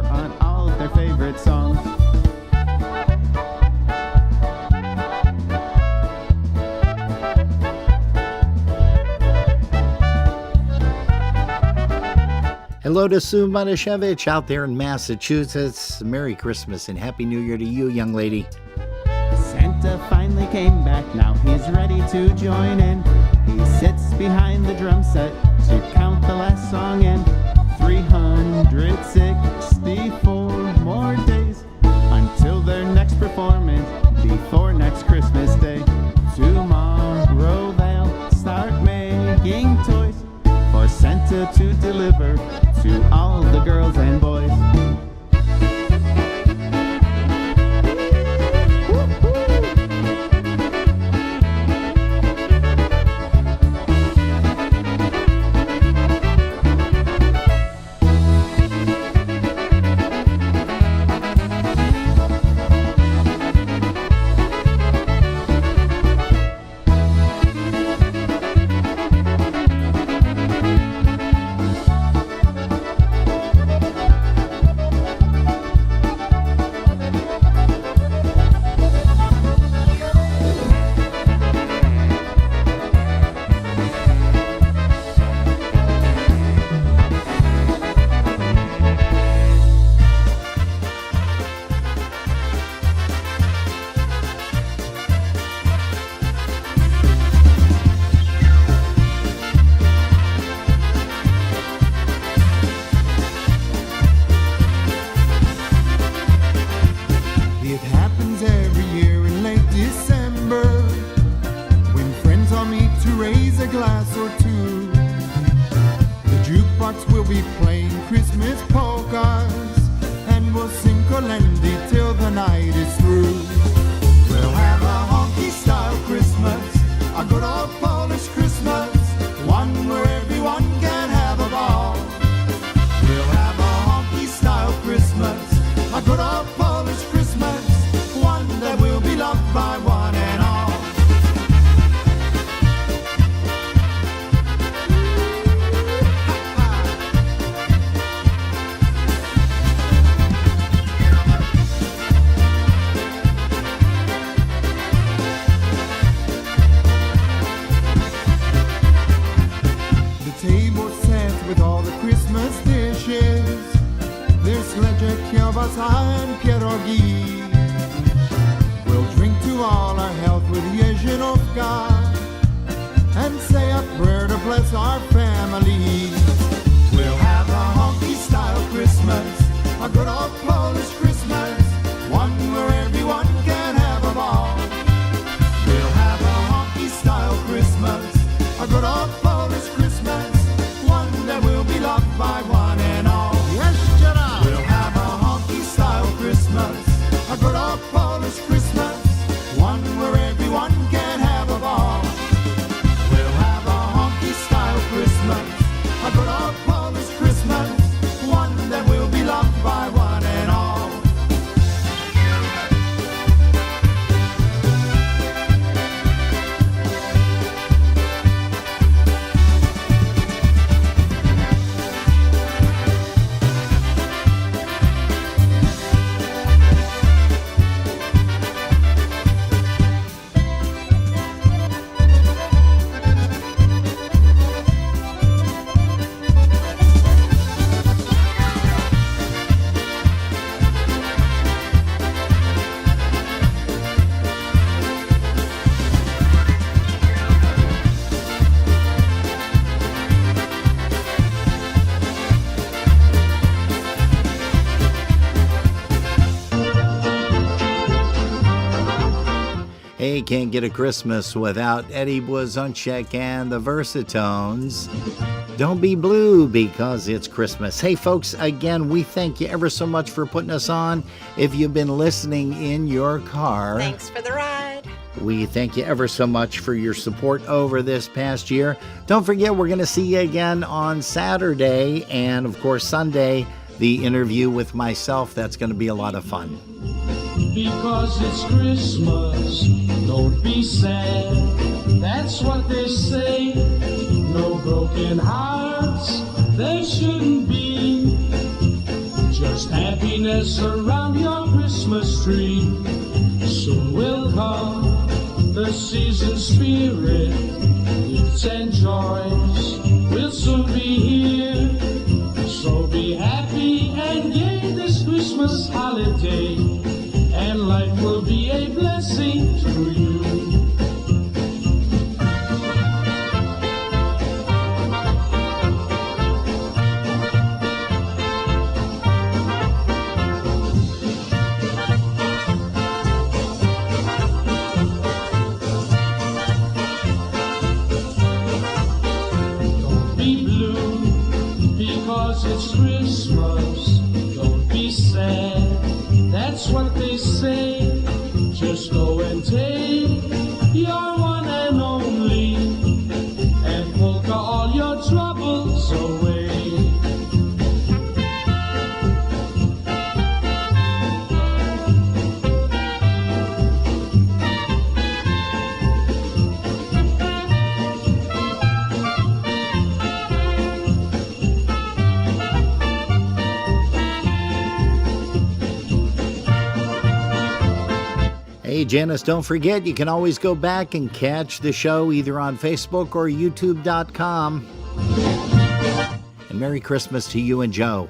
star on all of their favorite songs. Hello to Sue Matashevich out there in Massachusetts. Merry Christmas and Happy New Year to you, young lady. Santa finally came back, now he's ready to join in. He sits behind the drum set to count the last song in. 364 more days until their next performance before next Christmas Day. Tomorrow they'll start making toys for Santa to deliver to all the girls and boys. It happens every year in late December, when friends all meet to raise a glass or two. The jukebox will be playing Christmas polkas, and we'll sing Kolendi till the night is through. We'll have a honky-style Christmas, a good old Polish Christmas, one where everyone can have a ball. We'll have a honky-style Christmas, a good old Polish Christmas, one that will be loved by one and all. The table set with all the Christmas dishes. There's sledge, kielbasa, and pierogi. We'll drink to all our health with Jezierovka and say a prayer to bless our family. We'll have a honky-style Christmas, a good old Polish Christmas, one where everyone can have a ball. We'll have a honky-style Christmas, a good old Polish Christmas, one that will be loved by one and all. We'll have a honky-style Christmas, a good old Polish Christmas, one where everyone can have a ball. We'll have a honky-style Christmas, a good old Polish Christmas, one that will be loved by one and all. Hey, can't get a Christmas without Eddie Blazonczyk and the Versatones. Don't be blue because it's Christmas. Hey, folks, again, we thank you ever so much for putting us on. If you've been listening in your car, Thanks for the ride. we thank you ever so much for your support over this past year. Don't forget, we're going to see you again on Saturday and, of course, Sunday, the interview with myself. That's going to be a lot of fun. Because it's Christmas, don't be sad. That's what they say. No broken hearts, there shouldn't be. Just happiness around your Christmas tree. Soon will come the season spirit. Gifts and joys will soon be here. So be happy and gay this Christmas holiday, and life will be a blessing to you. It's Christmas, don't be sad, that's what they say. Just go and take your one and only, and polka all your troubles away. Hey, Janice, don't forget, you can always go back and catch the show either on Facebook or YouTube.com. And Merry Christmas to you and Joe.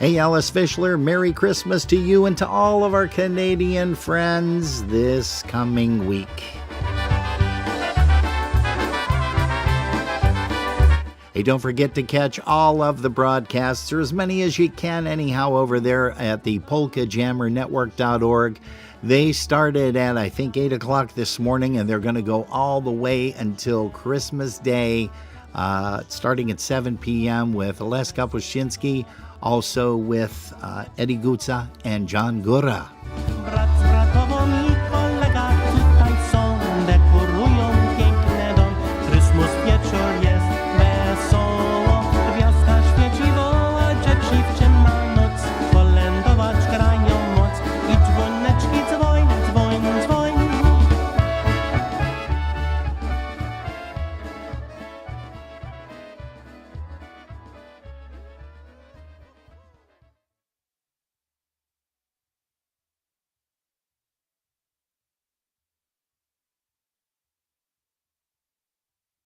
Hey, Alice Fischler, Merry Christmas to you and to all of our Canadian friends this coming week. Hey, don't forget to catch all of the broadcasts, or as many as you can anyhow, over there at the PolkaJammerNetwork.org. They started at, I think, 8 o'clock this morning, and they're going to go all the way until Christmas Day, starting at 7 p.m. with Aleska Poshinsky, also with Eddie Gutza and John Gura.